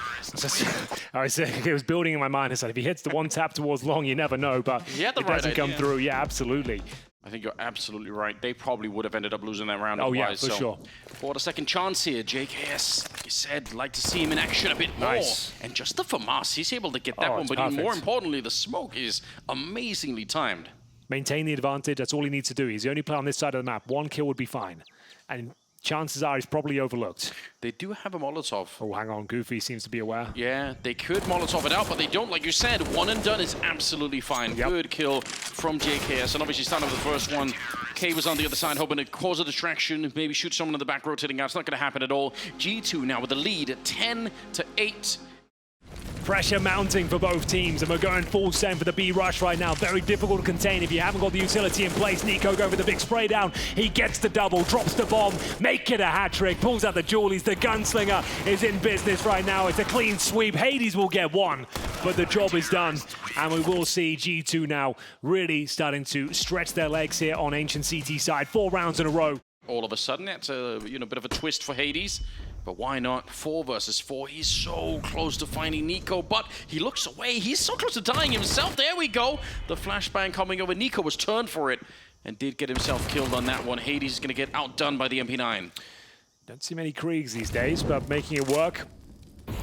I was building in my mind. I said, if he hits the one tap towards long, you never know. But it doesn't come through. Yeah, absolutely. I think you're absolutely right. They probably would have ended up losing that round. Oh, yeah, for sure. For the second chance here, JKS, like you said, like to see him in action a bit more. Nice. And just the FAMAS, he's able to get that one. But even more importantly, the smoke is amazingly timed. Maintain the advantage. That's all he needs to do. He's the only player on this side of the map. One kill would be fine. And chances are he's probably overlooked. They do have a Molotov. Oh, hang on. Goofy seems to be aware. Yeah, they could Molotov it out, but they don't. Like you said, one and done is absolutely fine. Yep. Good kill from JKS. And obviously starting with the first one. K was on the other side, hoping to cause a distraction, maybe shoot someone in the back rotating out. It's not going to happen at all. G2 now with the lead at 10-8. Pressure mounting for both teams, and we're going full send for the B rush right now. Very difficult to contain if you haven't got the utility in place. Niko going for the big spray down. He gets the double, drops the bomb, make it a hat trick, pulls out the jewelies. The gunslinger is in business right now. It's a clean sweep. Hades will get one, but the job is done, and we will see G2 now really starting to stretch their legs here on Ancient CT side. 4 rounds in a row. All of a sudden, that's a bit of a twist for Hades. But why not? 4 versus 4. He's so close to finding Niko, but he looks away. He's so close to dying himself. There we go. The flashbang coming over. Niko was turned for it and did get himself killed on that one. Hades is going to get outdone by the MP9. Don't see many Kriegs these days, but making it work.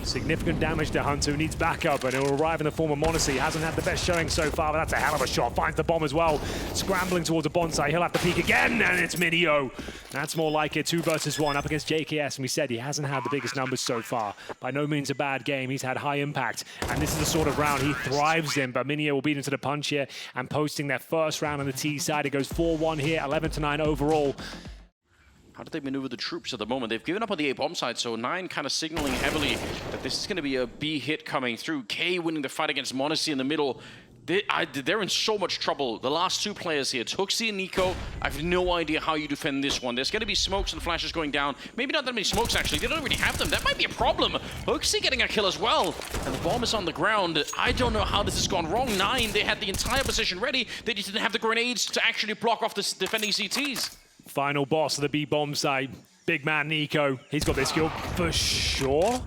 Significant damage to Hunter, who needs backup, and it will arrive in the form of Monacy. Hasn't had the best showing so far, but that's a hell of a shot. Finds the bomb as well. Scrambling towards a bonsai. He'll have to peek again, and it's Minio. That's more like it. 2 versus 1 up against JKS, and we said he hasn't had the biggest numbers so far. By no means a bad game. He's had high impact, and this is the sort of round he thrives in, but Minio will beat him to the punch here, and posting their first round on the T side. It goes 4-1 here, 11-9 overall. How did they maneuver the troops at the moment? They've given up on the A bomb side, so 9 kind of signaling heavily that this is going to be a B hit coming through. K winning the fight against Monacy in the middle. They're in so much trouble. The last 2 players here, Tuxi and Niko, I have no idea how you defend this one. There's going to be smokes and flashes going down. Maybe not that many smokes, actually. They don't really have them. That might be a problem. Tuxi getting a kill as well. And the bomb is on the ground. I don't know how this has gone wrong. 9, they had the entire position ready. They just didn't have the grenades to actually block off the defending CTs. Final boss of the B bomb side. Big man Niko. He's got this kill for sure.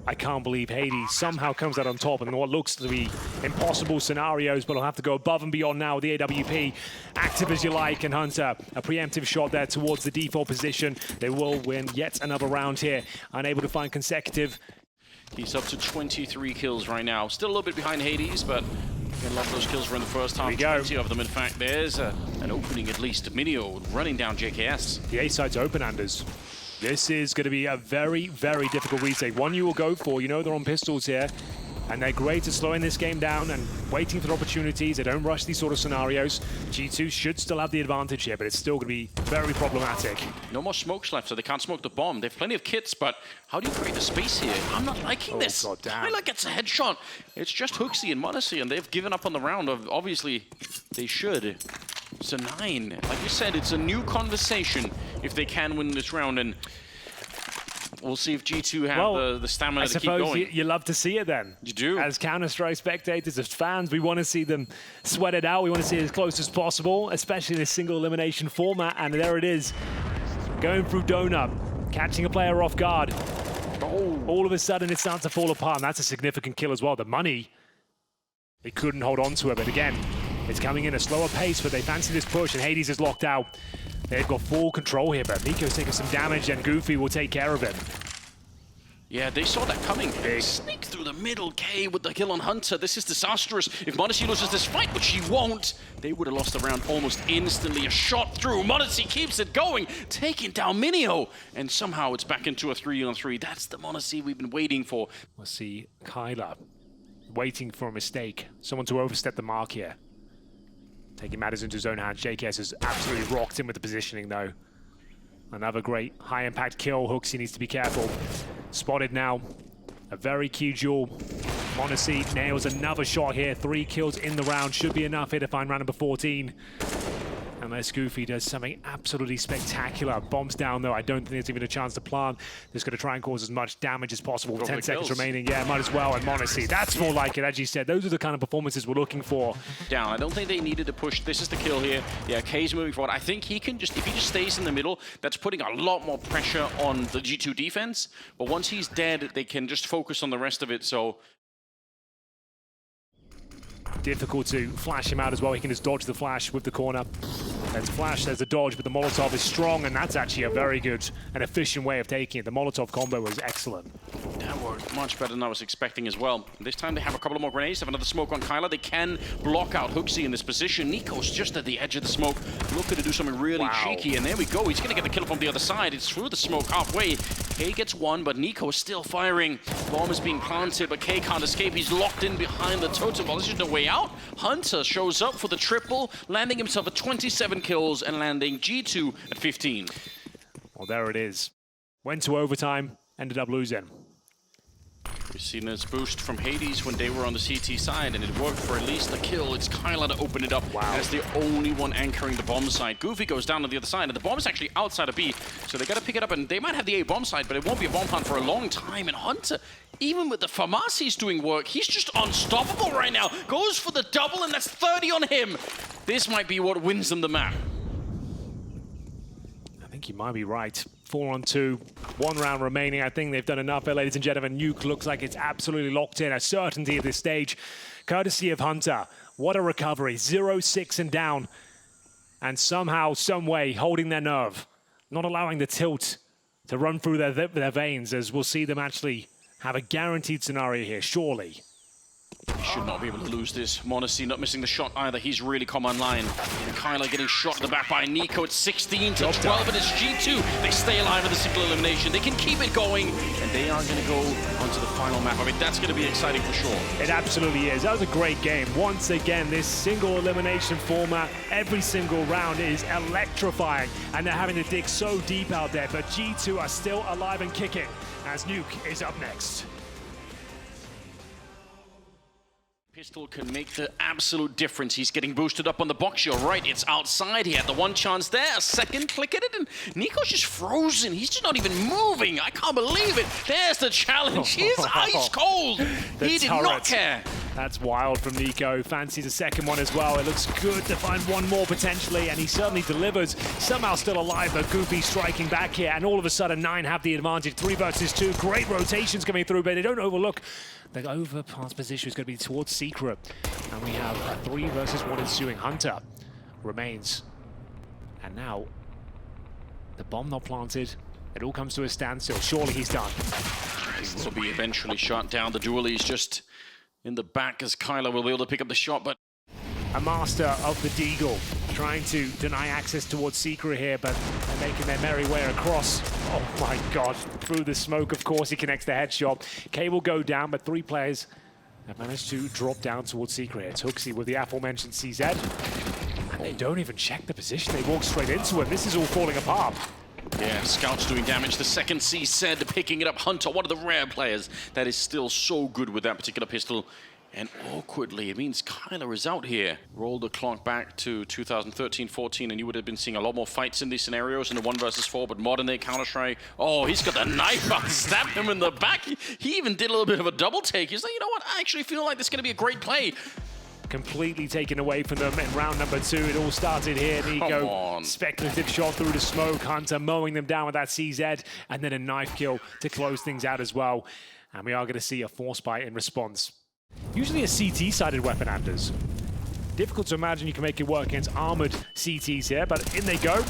I can't believe Hades somehow comes out on top in what looks to be impossible scenarios, but he'll have to go above and beyond now with the AWP. Active as you like, and Hunter, a preemptive shot there towards the default position. They will win yet another round here. Unable to find consecutive. He's up to 23 kills right now. Still a little bit behind Hades, but a lot of those kills were in the first half. 20 of them, in fact. There's an opening, at least. Minio running down JKS. The A side's open, Anders. This is going to be a very, very difficult retake. One you will go for. You know they're on pistols here, and they're great at slowing this game down and waiting for opportunities. They don't rush these sort of scenarios. G2 should still have the advantage here, but it's still going to be very problematic. No more smokes left, so they can't smoke the bomb. They have plenty of kits, but how do you create the space here? I'm not liking this. Tyler gets a headshot. It's just Hooksy and Monacy, and they've given up on the round. Obviously, they should. It's a 9. Like you said, it's a new conversation if they can win this round, and we'll see if G2 have the stamina to keep going. I suppose you love to see it then. You do. As Counter-Strike spectators, as fans, we want to see them sweat it out. We want to see it as close as possible, especially in this single elimination format. And there it is, going through donut, catching a player off guard. Oh. All of a sudden, it starts to fall apart, and that's a significant kill as well. The money, they couldn't hold on to it, but again, It's coming in a slower pace, but they fancy this push, and Hades is locked out. They've got full control here, but Niko's taking some damage, and Goofy will take care of him. Yeah, they saw that coming. They sneak through the middle. K with the kill on Hunter. This is disastrous. If m0NESY loses this fight, which she won't, they would have lost the round almost instantly. A shot through. m0NESY keeps it going, taking down Minio. And somehow it's back into a 3-on-3. That's the m0NESY we've been waiting for. We'll see Kyla waiting for a mistake. Someone to overstep the mark here. Taking matters into his own hands. JKS has absolutely rocked him with the positioning, though. Another great high-impact kill. Hooksy needs to be careful. Spotted now. A very key duel. m0NESY nails another shot here. 3 kills in the round. Should be enough here to find round number 14. Unless Goofy does something absolutely spectacular. Bombs down, though. I don't think there's even a chance to plant. Just going to try and cause as much damage as possible with 10 seconds remaining. Yeah, might as well. And m0NESY, that's more like it, as you said. Those are the kind of performances we're looking for. Down. I don't think they needed to push. This is the kill here. Yeah, K's moving forward. I think he can just, if he just stays in the middle, that's putting a lot more pressure on the G2 defense. But once he's dead, they can just focus on the rest of it. So difficult to flash him out as well. He can just dodge the flash with the corner. There's a flash, there's a dodge, but the Molotov is strong, and that's actually a very good and efficient way of taking it. The Molotov combo was excellent. That worked much better than I was expecting as well. This time they have a couple of more grenades, have another smoke on Kyla. They can block out Hooksy in this position. Niko's just at the edge of the smoke, looking to do something really cheeky, and there we go. He's going to get the kill from the other side. It's through the smoke halfway. K gets one, but Niko is still firing. Bomb is being planted, but K can't escape. He's locked in behind the totem. Well, there's just no way out. Hunter shows up for the triple, landing himself at 27 kills and landing G2 at 15. Well, there it is. Went to overtime, ended up losing. We've seen this boost from Hades when they were on the CT side, and it worked for at least the kill. It's Kyla to open it up. Wow. That's the only one anchoring the bomb side. Goofy goes down on the other side, and the bomb is actually outside of B, so they got to pick it up, and they might have the A bomb side, but it won't be a bomb plant for a long time. And Hunter, even with the Pharmacies doing work, he's just unstoppable right now. Goes for the double, and that's 30 on him. This might be what wins them the map. I think you might be right. 4-on-2, 1 round remaining. I think they've done enough here, ladies and gentlemen. Nuke looks like it's absolutely locked in, a certainty at this stage. Courtesy of Hunter. What a recovery. 0-6 and down. And somehow, some way, holding their nerve. Not allowing the tilt to run through their veins, as we'll see them actually have a guaranteed scenario here, surely. He should not be able to lose this. m0NESY not missing the shot either. He's really come online. And Kyla getting shot in the back by Niko at 16 to 12, and it's G2. They stay alive in the single elimination. They can keep it going, and they are going to go onto the final map. I mean, that's going to be exciting for sure. It absolutely is. That was a great game. Once again, this single elimination format, every single round is electrifying, and they're having to dig so deep out there, but G2 are still alive and kicking as Nuke is up next. Pistol can make the absolute difference. He's getting boosted up on the box. You're right, it's outside. He had the one chance there, a second click at it, and Niko's just frozen. He's just not even moving. I can't believe it. There's the challenge. He's ice cold. He did not care. That's wild from Niko. Fancies a second one as well. It looks good to find one more potentially, and he certainly delivers. Somehow still alive, but Goofy striking back here, and all of a sudden 9 have the advantage. 3 versus 2. Great rotations coming through, but they don't overlook. The overpass position is going to be towards Secret, and we have a 3 versus 1 ensuing. Hunter remains, and now the bomb not planted. It all comes to a standstill. Surely he's done. This will be eventually shot down. The duelie's just in the back as Kyla will be able to pick up the shot, but a master of the Deagle trying to deny access towards Secret here, but they're making their merry way across. Oh my god, through the smoke, of course, he connects the headshot. K will go down, but 3 players have managed to drop down towards Secret. It's Hooksy with the aforementioned CZ. And they don't even check the position, they walk straight into it. This is all falling apart. Yeah, Scout's doing damage. The second CZ picking it up. Hunter, one of the rare players that is still so good with that particular pistol. And awkwardly, it means Kyla is out here. Roll the clock back to 2013-14, and you would have been seeing a lot more fights in these scenarios in the 1 versus 4, but modern day Counter-Strike, oh, he's got the knife out, stab him in the back. He even did a little bit of a double take. He's like, you know what, I actually feel like this is going to be a great play. Completely taken away from them in round number 2. It all started here. Niko, speculative shot through the smoke. Hunter mowing them down with that CZ, and then a knife kill to close things out as well. And we are going to see a force bite in response. Usually a CT-sided weapon, Anders. Difficult to imagine you can make it work against armored CTs here, but in they go.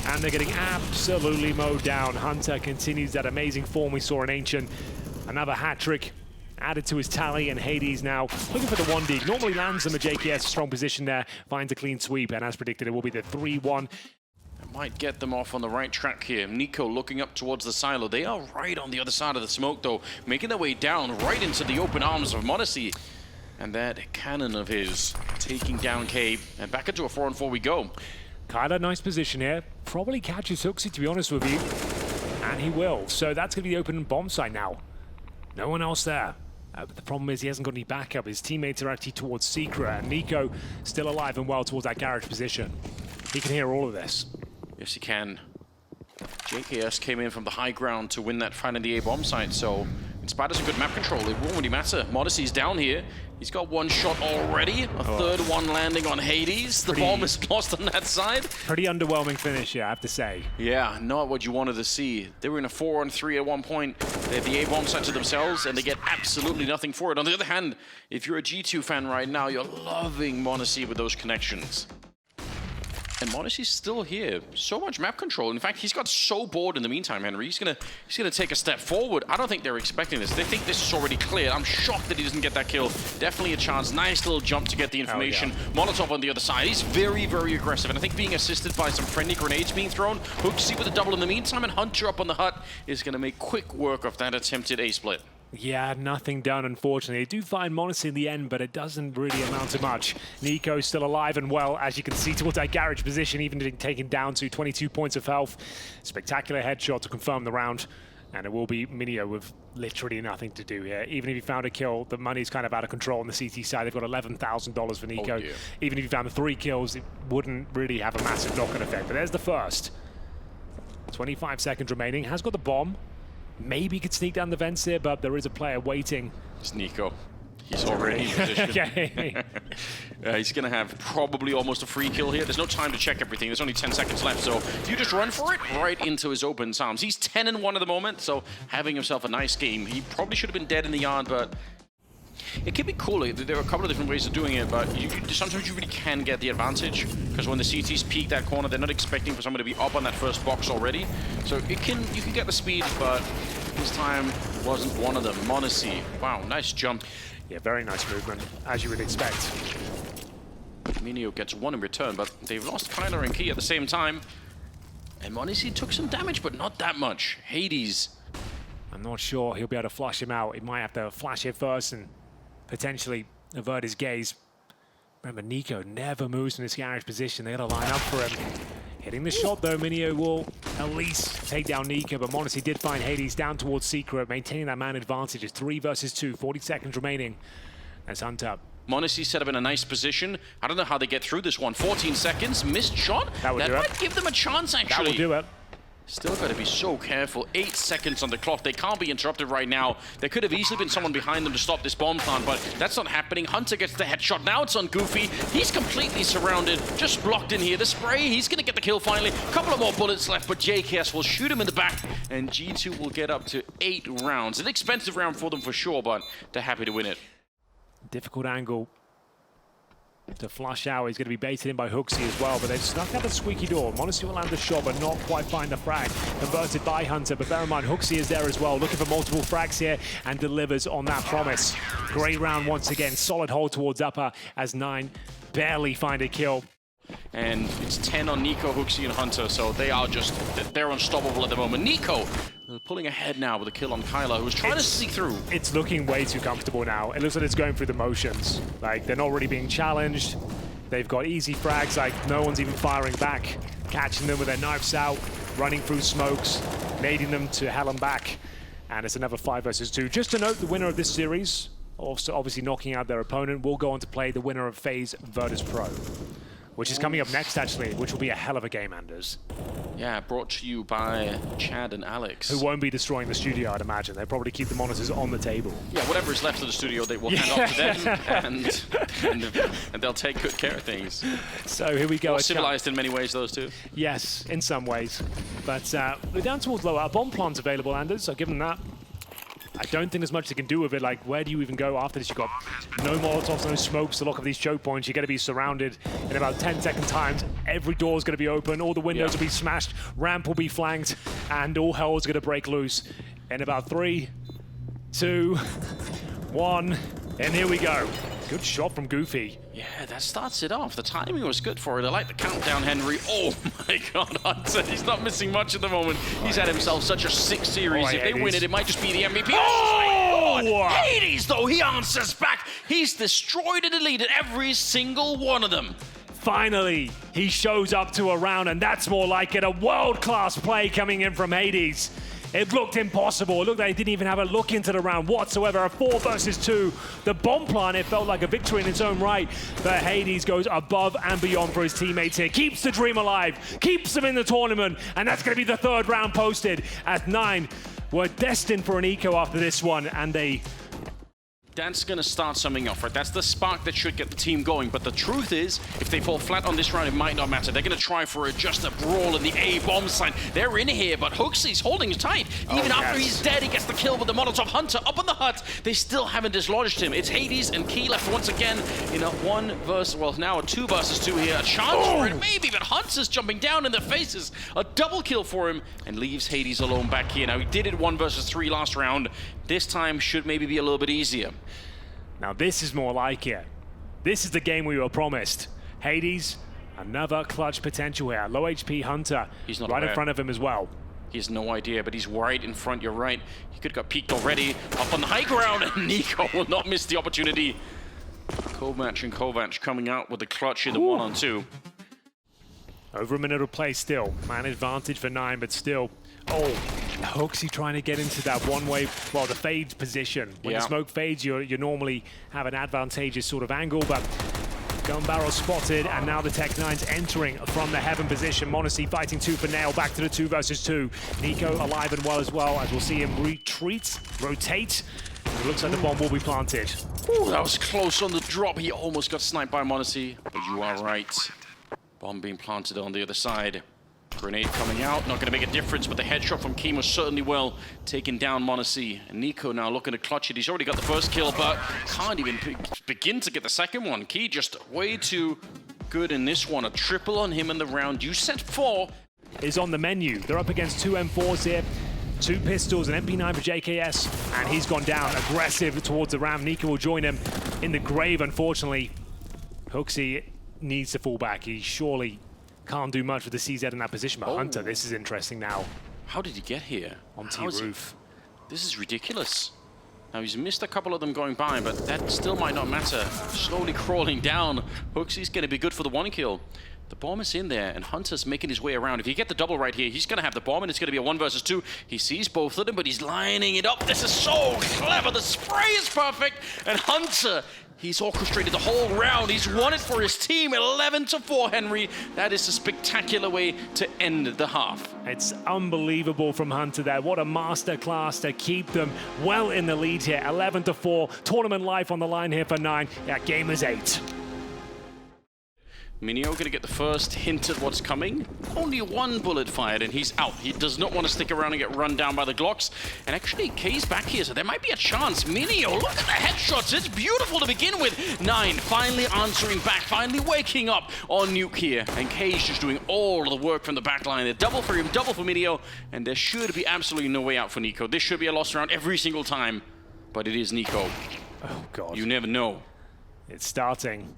And they're getting absolutely mowed down. Hunter continues that amazing form we saw in Ancient. Another hat trick added to his tally, and Hades now looking for the 1D. Normally lands them a JKS, strong position there, finds a clean sweep, and as predicted, it will be the 3-1. Might get them off on the right track here. Niko looking up towards the silo. They are right on the other side of the smoke, though, making their way down right into the open arms of m0NESY. And that cannon of his taking down K, and back into a 4-on-4 we go. Kyler, nice position here. Probably catches HooXi, to be honest with you. And he will. So that's going to be the open bomb site now. No one else there. But the problem is he hasn't got any backup. His teammates are actually towards Secret, and Niko still alive and well towards that garage position. He can hear all of this. Yes, he can. JKS came in from the high ground to win that fight in the A bomb site, so in spite of some good map control, it won't really matter. m0NESY's down here. He's got one shot already. A third one landing on Hades. The bomb is lost on that side. Pretty underwhelming finish here, I have to say. Yeah, not what you wanted to see. They were in a 4-on-3 at one point. They had the A bomb site to themselves, and they get absolutely nothing for it. On the other hand, if you're a G2 fan right now, you're loving m0NESY with those connections. And m0NESY's still here. So much map control. In fact, he's got so bored in the meantime, Henry. He's gonna take a step forward. I don't think they're expecting this. They think this is already cleared. I'm shocked that he doesn't get that kill. Definitely a chance. Nice little jump to get the information. Yeah. Molotov on the other side. He's very, very aggressive. And I think being assisted by some friendly grenades being thrown. HooXi with a double in the meantime, and Hunter up on the hut is gonna make quick work of that attempted A-split. Yeah, nothing done, unfortunately. They do find m0NESY in the end, but it doesn't really amount to much. Niko's still alive and well, as you can see, towards that garage position, even taken down to 22 points of health. Spectacular headshot to confirm the round. And it will be Minio with literally nothing to do here. Even if he found a kill, the money's kind of out of control on the CT side. They've got $11,000 for Niko. Oh, even if he found the 3 kills, it wouldn't really have a massive knock-on effect. But there's the first. 25 seconds remaining. Has got the bomb. Maybe he could sneak down the vents here, but there is a player waiting. It's Niko. He's already in position. Okay. He's going to have probably almost a free kill here. There's no time to check everything. There's only 10 seconds left, so if you just run for it, right into his open arms. He's 10-1 at the moment, so having himself a nice game. He probably should have been dead in the yard, but it can be cool. There are a couple of different ways of doing it, but sometimes you really can get the advantage, because when the CTs peek that corner, they're not expecting for someone to be up on that first box already. So you can get the speed, but this time wasn't one of them. m0NESY, wow, nice jump. Yeah, very nice movement, as you would expect. Minio gets one in return, but they've lost Kyler and Key at the same time. And m0NESY took some damage, but not that much. Hades. I'm not sure he'll be able to flush him out. He might have to flash it first and potentially avert his gaze. Remember, Niko never moves in his garage position. They gotta line up for him. Hitting the shot though, Minio will at least take down Niko, but m0NESY did find Hades down towards Secret, maintaining that man advantage. It's 3 versus 2, 40 seconds remaining. That's Hunter. m0NESY set up in a nice position. I don't know how they get through this one. 14 seconds, missed shot. That might give them a chance, actually. That will do it. Still got to be so careful. 8 seconds on the clock. They can't be interrupted right now. There could have easily been someone behind them to stop this bomb plant, but that's not happening. Hunter gets the headshot. Now it's on Goofy. He's completely surrounded. Just blocked in here. The spray, he's going to get the kill finally. A couple of more bullets left, but JKS will shoot him in the back, and G2 will get up to 8 rounds. An expensive round for them for sure, but they're happy to win it. Difficult angle to flush out. He's going to be baited in by HooXi as well, but they've snuck out the squeaky door. m0NESY will land the shot, but not quite find the frag. Converted by Hunter, but bear in mind, HooXi is there as well, looking for multiple frags here, and delivers on that promise. Great round once again. Solid hold towards upper, as 9 barely find a kill. And it's 10 on Niko, HooXi, and Hunter, so they're unstoppable at the moment. Niko pulling ahead now with a kill on Kyler, who's trying to see through. It's looking way too comfortable now. It looks like it's going through the motions. Like, they're not really being challenged. They've got easy frags, like no one's even firing back. Catching them with their knives out, running through smokes, nading them to hell and back. And it's another 5 versus 2. Just to note, the winner of this series, also obviously knocking out their opponent, will go on to play the winner of FaZe Virtus Pro, which is coming up next, actually, which will be a hell of a game, Anders. Yeah, brought to you by Chad and Alex. Who won't be destroying the studio, I'd imagine. They'll probably keep the monitors on the table. Yeah, whatever is left of the studio, they will hand off to them, and they'll take good care of things. So here we go. More civilized in many ways, those two. Yes, in some ways. But we're down towards lower. A bomb plant's available, Anders, so give them that. I don't think there's much they can do with it. Like, where do you even go after this? You've got no Molotovs, no smokes to lock up these choke points. You're going to be surrounded in about 10-second times. Every door's going to be open. All the windows will be smashed. Ramp will be flanked. And all hell's going to break loose in about 3, 2, 1. And here we go. Good shot from Goofy. Yeah, that starts it off. The timing was good for it. I like the countdown, Henry. Oh my God, Hunter. He's not missing much at the moment. He's had himself such a sick series. If they win it, it might just be the MVP. Oh! Hades, though, he answers back. He's destroyed and deleted every single one of them. Finally, he shows up to a round, and that's more like it. A world-class play coming in from Hades. It looked impossible. It looked like he didn't even have a look into the round whatsoever. A 4 versus 2. The bomb plant, it felt like a victory in its own right. But Hades goes above and beyond for his teammates here. Keeps the dream alive. Keeps them in the tournament. And that's going to be the 3rd round posted. At 9, we're destined for an eco after this one. And That's going to start something off, right? That's the spark that should get the team going. But the truth is, if they fall flat on this round, it might not matter. They're going to try for just a brawl in the A bomb side. They're in here, but Hooksy's holding tight. Even after he's dead, he gets the kill with the Molotov. Hunter up on the hut. They still haven't dislodged him. It's Hades and Key left once again in a 1 versus, well, now a 2 versus 2 here. A chance for it, maybe, but Hunter's jumping down in their faces. A double kill for him and leaves Hades alone back here. Now, he did it 1 versus 3 last round. This time should maybe be a little bit easier. now this is more like it. This is the game we were promised. Hades, another clutch potential here. Low HP Hunter, He's not right aware. in front of him as well. He has no idea, but he's right in front. You're right. He could have got peeked already. Up on the high ground, and Niko will not miss the opportunity. Kovac and Kovac coming out with the clutch in the 1-on-2. Over a minute of play still. Man advantage for 9, but still. Oh, Hooksy trying to get into that one-way, well, the fade position. When the smoke fades, you normally have an advantageous sort of angle, but gun barrel spotted, and now the Tech-9's entering from the heaven position. m0NESY fighting tooth and nail, back to the 2 versus 2. Niko alive and well as well, as we'll see him retreat, rotate. It looks like the bomb will be planted. Ooh, that was close on the drop. He almost got sniped by m0NESY, but you are right. Bomb being planted on the other side. Grenade coming out, not going to make a difference, but the headshot from Key was certainly well taking down m0NESY. And Niko now looking to clutch it. He's already got the first kill, but can't even begin to get the second one. Key just way too good in this one. A triple on him in the round. You said 4. Is on the menu. They're up against 2 M4s here. 2 pistols, an MP9 for JKS, and he's gone down aggressive towards the ram. Niko will join him in the grave, unfortunately. Hooksy needs to fall back. He surely can't do much with the CZ in that position, but Hunter, this is interesting now. How did he get here? On T-roof. This is ridiculous. Now, he's missed a couple of them going by, but that still might not matter. Slowly crawling down. Hooksy's going to be good for the 1 kill. The bomb is in there, and Hunter's making his way around. If you get the double right here, he's going to have the bomb, and it's going to be a 1 versus 2. He sees both of them, but he's lining it up. This is so clever. The spray is perfect, and Hunter, he's orchestrated the whole round. He's won it for his team, 11-4, Henry. That is a spectacular way to end the half. It's unbelievable from Hunter there. What a masterclass to keep them well in the lead here. 11-4, tournament life on the line here for 9 at Gamers8. Minio going to get the first hint at what's coming. Only 1 bullet fired and he's out. He does not want to stick around and get run down by the Glocks. And actually, Kay's back here, so there might be a chance. Minio, look at the headshots. It's beautiful to begin with. 9 finally answering back, finally waking up on Nuke here. And Kay's just doing all the work from the back line. They're double for him, double for Minio. And there should be absolutely no way out for Niko. This should be a lost round every single time. But it is Niko. Oh, God. You never know. It's starting.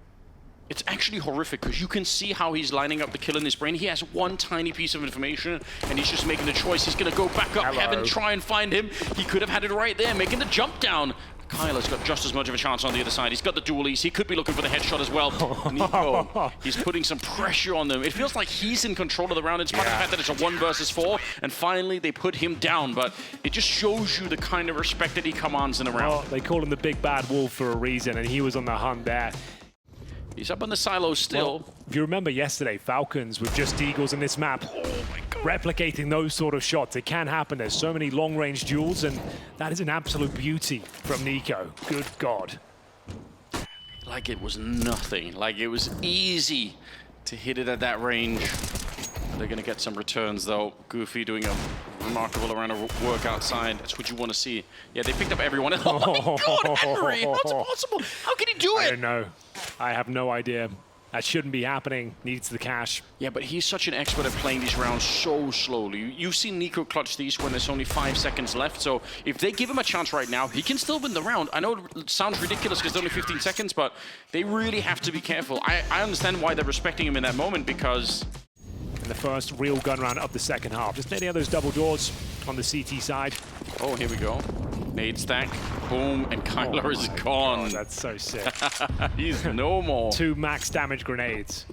It's actually horrific because you can see how he's lining up the kill in his brain. He has 1 tiny piece of information and he's just making the choice. He's going to go back up heaven, try and find him. He could have had it right there, making the jump down. Kyler's got just as much of a chance on the other side. He's got the dualies. He could be looking for the headshot as well. Niko, he's putting some pressure on them. It feels like he's in control of the round in spite of the fact that it's a 1 versus 4. And finally, they put him down. But it just shows you the kind of respect that he commands in a round. Well, they call him the big bad wolf for a reason, and he was on the hunt there. He's up on the silo still. Well, if you remember yesterday, Falcons with just Eagles in this map. Oh my God. Replicating those sort of shots, it can happen. There's so many long-range duels, and that is an absolute beauty from Niko. Good God. Like it was nothing. Like it was easy to hit it at that range. They're going to get some returns, though. Goofy doing a remarkable amount of work outside. That's what you want to see. Yeah, they picked up everyone. Oh, my God, Henry! How's it possible? How can he do it? I don't know. I have no idea. That shouldn't be happening. Needs the cash. Yeah, but he's such an expert at playing these rounds so slowly. You've seen Niko clutch these when there's only 5 seconds left. So if they give him a chance right now, he can still win the round. I know it sounds ridiculous because there's only 15 seconds, but they really have to be careful. I understand why they're respecting him in that moment, because... In the first real gun round of the second half. Just netting out those double doors on the CT side. Oh, here we go. Nade stack. Boom. And Kyler is gone. God, that's so sick. He's no more. 2 max damage grenades.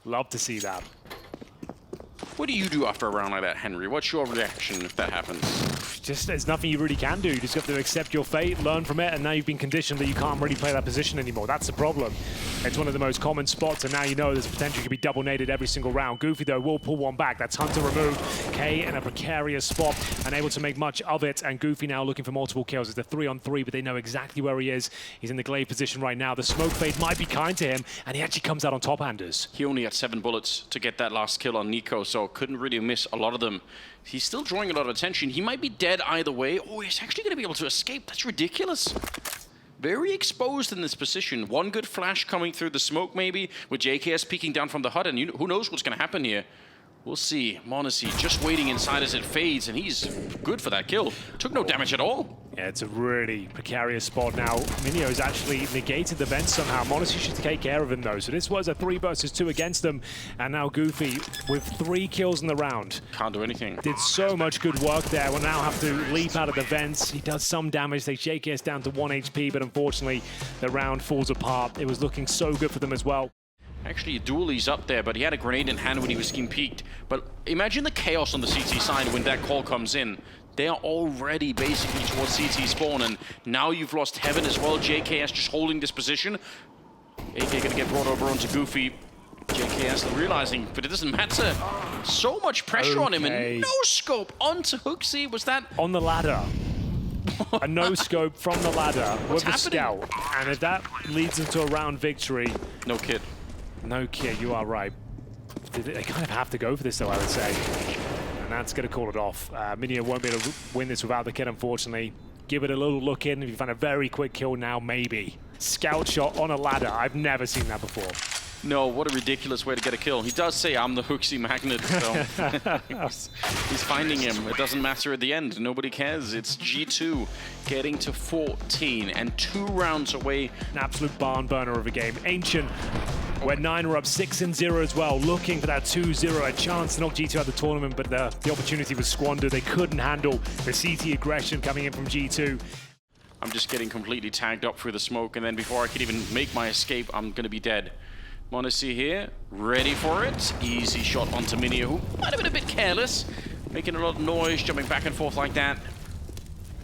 Love to see that. What do you do after a round like that, Henry? What's your reaction if that happens? Just, there's nothing you really can do. You just have to accept your fate, learn from it, and now you've been conditioned that you can't really play that position anymore. That's the problem. It's one of the most common spots, and now you know there's potential to be double naded every single round. Goofy, though, will pull one back. That's Hunter removed. K in a precarious spot, unable to make much of it, and Goofy now looking for multiple kills. It's a 3-on-3, but they know exactly where he is. He's in the glaive position right now. The smoke fade might be kind to him, and he actually comes out on top, Anders. He only had 7 bullets to get that last kill on Niko, so couldn't really miss a lot of them. He's still drawing a lot of attention. He might be dead either way. Oh, he's actually going to be able to escape. That's ridiculous. Very exposed in this position. One good flash coming through the smoke, maybe, with JKS peeking down from the hut, and who knows what's going to happen here. We'll see. m0NESY just waiting inside as it fades, and he's good for that kill. Took no damage at all. Yeah, it's a really precarious spot now. Minio's actually negated the vent somehow. m0NESY should take care of him, though. So this was a 3 versus 2 against them. And now Goofy, with 3 kills in the round. Can't do anything. Did so much good work there. Will now have to leap out of the vents. He does some damage. They JKS down to 1 HP, but unfortunately, the round falls apart. It was looking so good for them as well. Actually, Dooley's up there, but he had a grenade in hand when he was getting peeked. But imagine the chaos on the CT side when that call comes in. They are already basically towards CT spawn, and now you've lost Heaven as well. JKS just holding this position. AK gonna get brought over onto Goofy. JKS realizing, but it doesn't matter. So much pressure on him, and no scope onto Hooksy. Was that on the ladder? A no scope from the ladder with the scout, and if that leads into a round victory, no kid. No kid, you are right. They kind of have to go for this, though, I would say. And that's going to call it off. Minio won't be able to win this without the kid, unfortunately. Give it a little look in. If you find a very quick kill now, maybe. Scout shot on a ladder. I've never seen that before. No, what a ridiculous way to get a kill. He does say, I'm the Hooksy magnet, so he's finding him. It doesn't matter at the end. Nobody cares. It's G2 getting to 14 and 2 rounds away. An absolute barn burner of a game. Ancient, where 9 were up 6-0 as well, looking for that 2-0, a chance to knock G2 out of the tournament, but the opportunity was squandered. They couldn't handle the CT aggression coming in from G2. I'm just getting completely tagged up through the smoke, and then before I could even make my escape, I'm going to be dead. m0NESY here, ready for it. Easy shot onto Minio, who might have been a bit careless, making a lot of noise, jumping back and forth like that.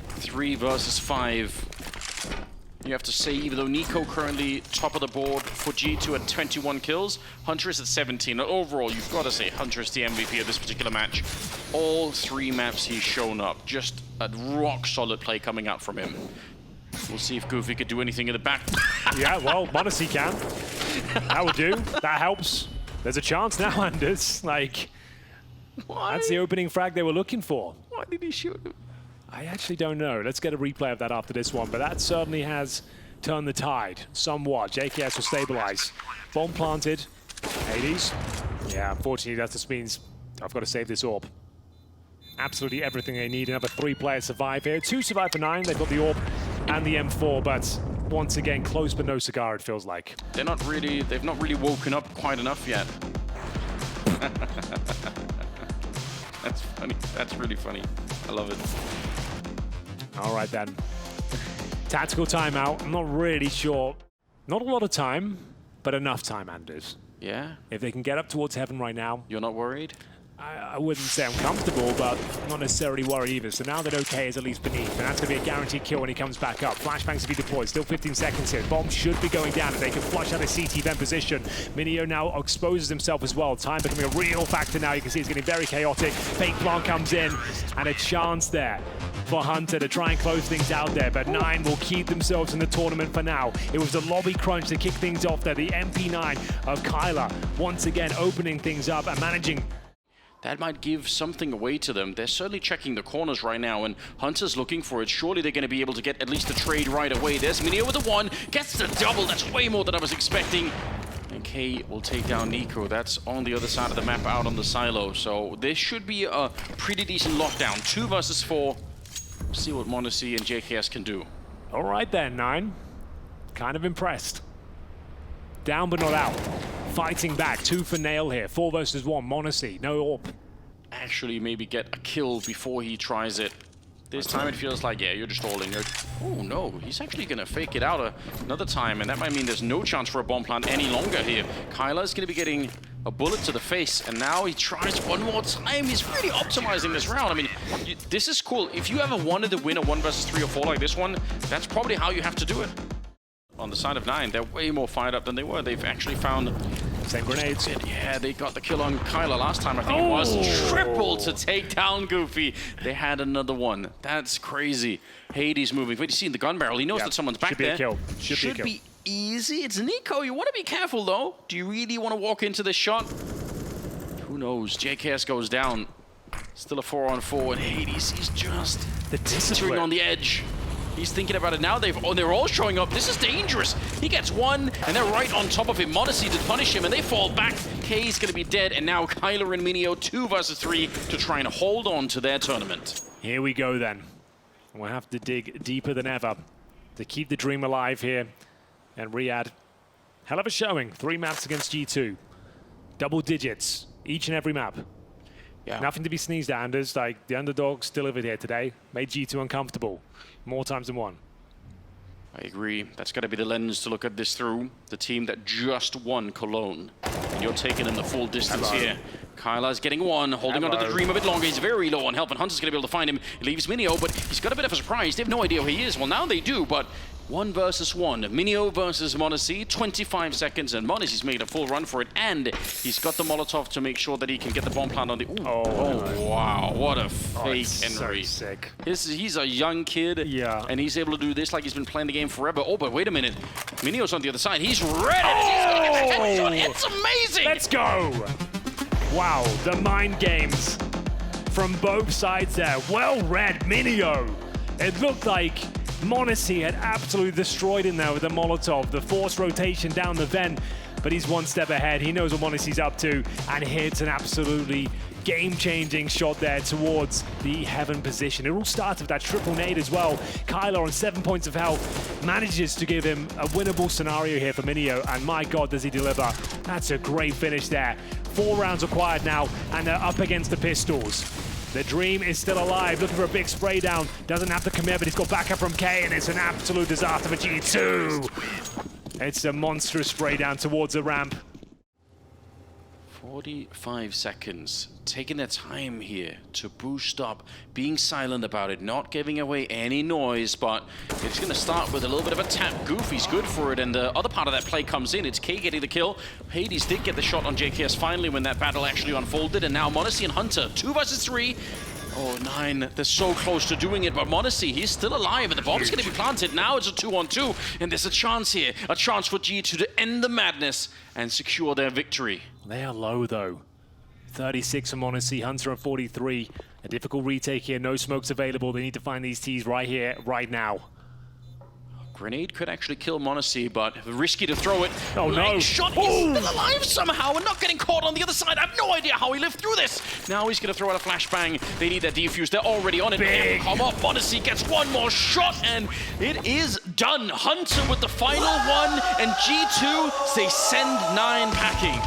3 versus 5. You have to say, even though Niko currently top of the board for G2 at 21 kills, Hunter is at 17. And overall, you've got to say Hunter is the MVP of this particular match. All 3 maps he's shown up. Just a rock-solid play coming out from him. We'll see if Goofy could do anything in the back. Yeah, well, m0NESY can. That would do. That helps. There's a chance now, Anders. Like, Why? That's the opening frag they were looking for. Why did he shoot him? I actually don't know. Let's get a replay of that after this one, but that certainly has turned the tide somewhat. JKS will stabilize. Bomb planted. Hades. Yeah, unfortunately, that just means I've got to save this orb. Absolutely everything they need. Another 3 players survive here. 2 survive for 9. They've got the orb and the M4, but once again, close but no cigar, it feels like. They've not really woken up quite enough yet. That's funny. That's really funny. I love it. All right, then. Tactical timeout. I'm not really sure. Not a lot of time, but enough time, Anders. Yeah? If they can get up towards heaven right now. You're not worried? I wouldn't say I'm comfortable, but not necessarily worried either. So now that OK is at least beneath, and that's going to be a guaranteed kill when he comes back up. Flashbangs to be deployed, still 15 seconds here. Bomb should be going down, and they can flush out a CT vent position. Minio now exposes himself as well. Time becoming a real factor now. You can see it's getting very chaotic. Fake plant comes in, and a chance there for Hunter to try and close things out there, but 9 will keep themselves in the tournament for now. It was the lobby crunch to kick things off there. The MP9 of Kyler once again opening things up and managing. That might give something away to them. They're certainly checking the corners right now, and Hunter's looking for it. Surely they're going to be able to get at least a trade right away. There's Minio with the 1, gets the double. That's way more than I was expecting. And K will take down Niko. That's on the other side of the map, out on the silo. So this should be a pretty decent lockdown. 2 versus 4. See what m0NESY and JKS can do. All right then, 9. Kind of impressed. Down but not out. Fighting back, 2 for Nail here. 4 versus 1, m0NESY, no AWP. Actually, maybe get a kill before he tries it. This time it feels like, yeah, you're just all in. Oh no, he's actually gonna fake it out another time, and that might mean there's no chance for a bomb plant any longer here. Kyler's gonna be getting a bullet to the face, and now he tries one more time. He's really optimizing this round. I mean, this is cool. If you ever wanted to win a 1 versus 3 or 4 like this one, that's probably how you have to do it. On the side of 9, they're way more fired up than they were. They've actually found same grenades. Yeah, they got the kill on Kyler last time, I think it was. Triple to take down Goofy. They had another one. That's crazy. Hades moving. Wait, you see in the gun barrel. He knows that someone's back there. Should be easy. It's Niko. You want to be careful, though. Do you really want to walk into this shot? Who knows? JKS goes down. Still a 4-on-4, and Hades, he's just the discipline on the edge. He's thinking about it now. They're all showing up. This is dangerous. He gets 1, and they're right on top of him. m0NESY to punish him, and they fall back. K's going to be dead, and now Kyler and Minio 2 versus 3 to try and hold on to their tournament. Here we go then. We'll have to dig deeper than ever to keep the dream alive here. And Riyadh, hell of a showing. 3 maps against G2. Double digits, each and every map. Yeah. Nothing to be sneezed at, Anders. Like, the underdogs delivered here today. Made G2 uncomfortable. More times than 1. I agree. That's got to be the lens to look at this through. The team that just won Cologne. And you're taking in the full distance here. Kyler's getting 1, holding onto the dream a bit longer. He's very low on health, and Hunter's going to be able to find him. He leaves Minio, but he's got a bit of a surprise. They have no idea who he is. Well, now they do, but 1 versus 1. Minio versus m0NESY, 25 seconds, and m0NESY's made a full run for it, and he's got the Molotov to make sure that he can get the bomb plant on the... Oh, wow, what a fake Henry. So sick. He's a young kid, and he's able to do this like he's been playing the game forever. Oh, but wait a minute. Minio's on the other side. He's ready. He's gonna get the headshot. It's amazing. Let's go. Wow, the mind games from both sides there. Well read, Minio. It looked like m0NESY had absolutely destroyed him there with the Molotov, the forced rotation down the vent, but he's 1 step ahead. He knows what m0NESY's up to, and hits an absolutely game-changing shot there towards the heaven position. It all starts with that triple nade as well. Kyler on 7 points of health manages to give him a winnable scenario here for Minio, and my God, does he deliver. That's a great finish there. 4 rounds required now, and they're up against the pistols. The dream is still alive, looking for a big spray down. Doesn't have to commit, but he's got backup from K, and it's an absolute disaster for G2. It's a monstrous spray down towards the ramp. 45 seconds, taking their time here to boost up, being silent about it, not giving away any noise, but it's going to start with a little bit of a tap. Goofy's good for it, and the other part of that play comes in. It's K getting the kill. Hades did get the shot on JKS finally when that battle actually unfolded, and now m0NESY and Hunter, 2 versus 3. Oh, 9, they're so close to doing it, but m0NESY, he's still alive, and the bomb's going to be planted. Now it's a 2-on-2, and there's a chance here, a chance for G2 to end the madness and secure their victory. They are low, though. 36 for m0NESY, Hunter at 43. A difficult retake here, no smokes available. They need to find these T's right here, right now. Grenade could actually kill m0NESY, but risky to throw it. Oh, no. Shot, he's still alive somehow and not getting caught on the other side. I have no idea how he lived through this. Now he's going to throw out a flashbang. They need that defuse. They're already on it. Big. Come up, m0NESY gets 1 more shot, and it is done. Hunter with the final 1, and G2, they send 9 packing.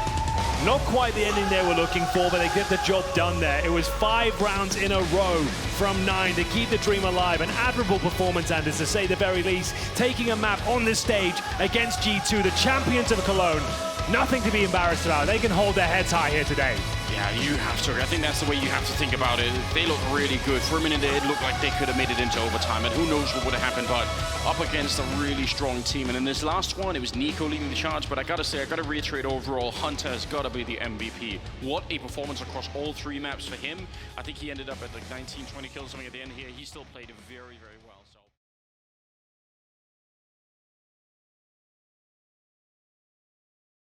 Not quite the ending they were looking for, but they get the job done there. It was 5 rounds in a row from 9 to keep the dream alive. An admirable performance, Anders, to say the very least. Taking a map on this stage against G2, the champions of Cologne. Nothing to be embarrassed about. They can hold their heads high here today. Yeah, you have to. I think that's the way you have to think about it. They look really good. For a minute, it looked like they could have made it into overtime, and who knows what would have happened, but up against a really strong team. And in this last one, it was Niko leading the charge, but I gotta say, I gotta reiterate overall, Hunter has gotta be the MVP. What a performance across all 3 maps for him. I think he ended up at like 19, 20 kills, something at the end here. He still played very, very well.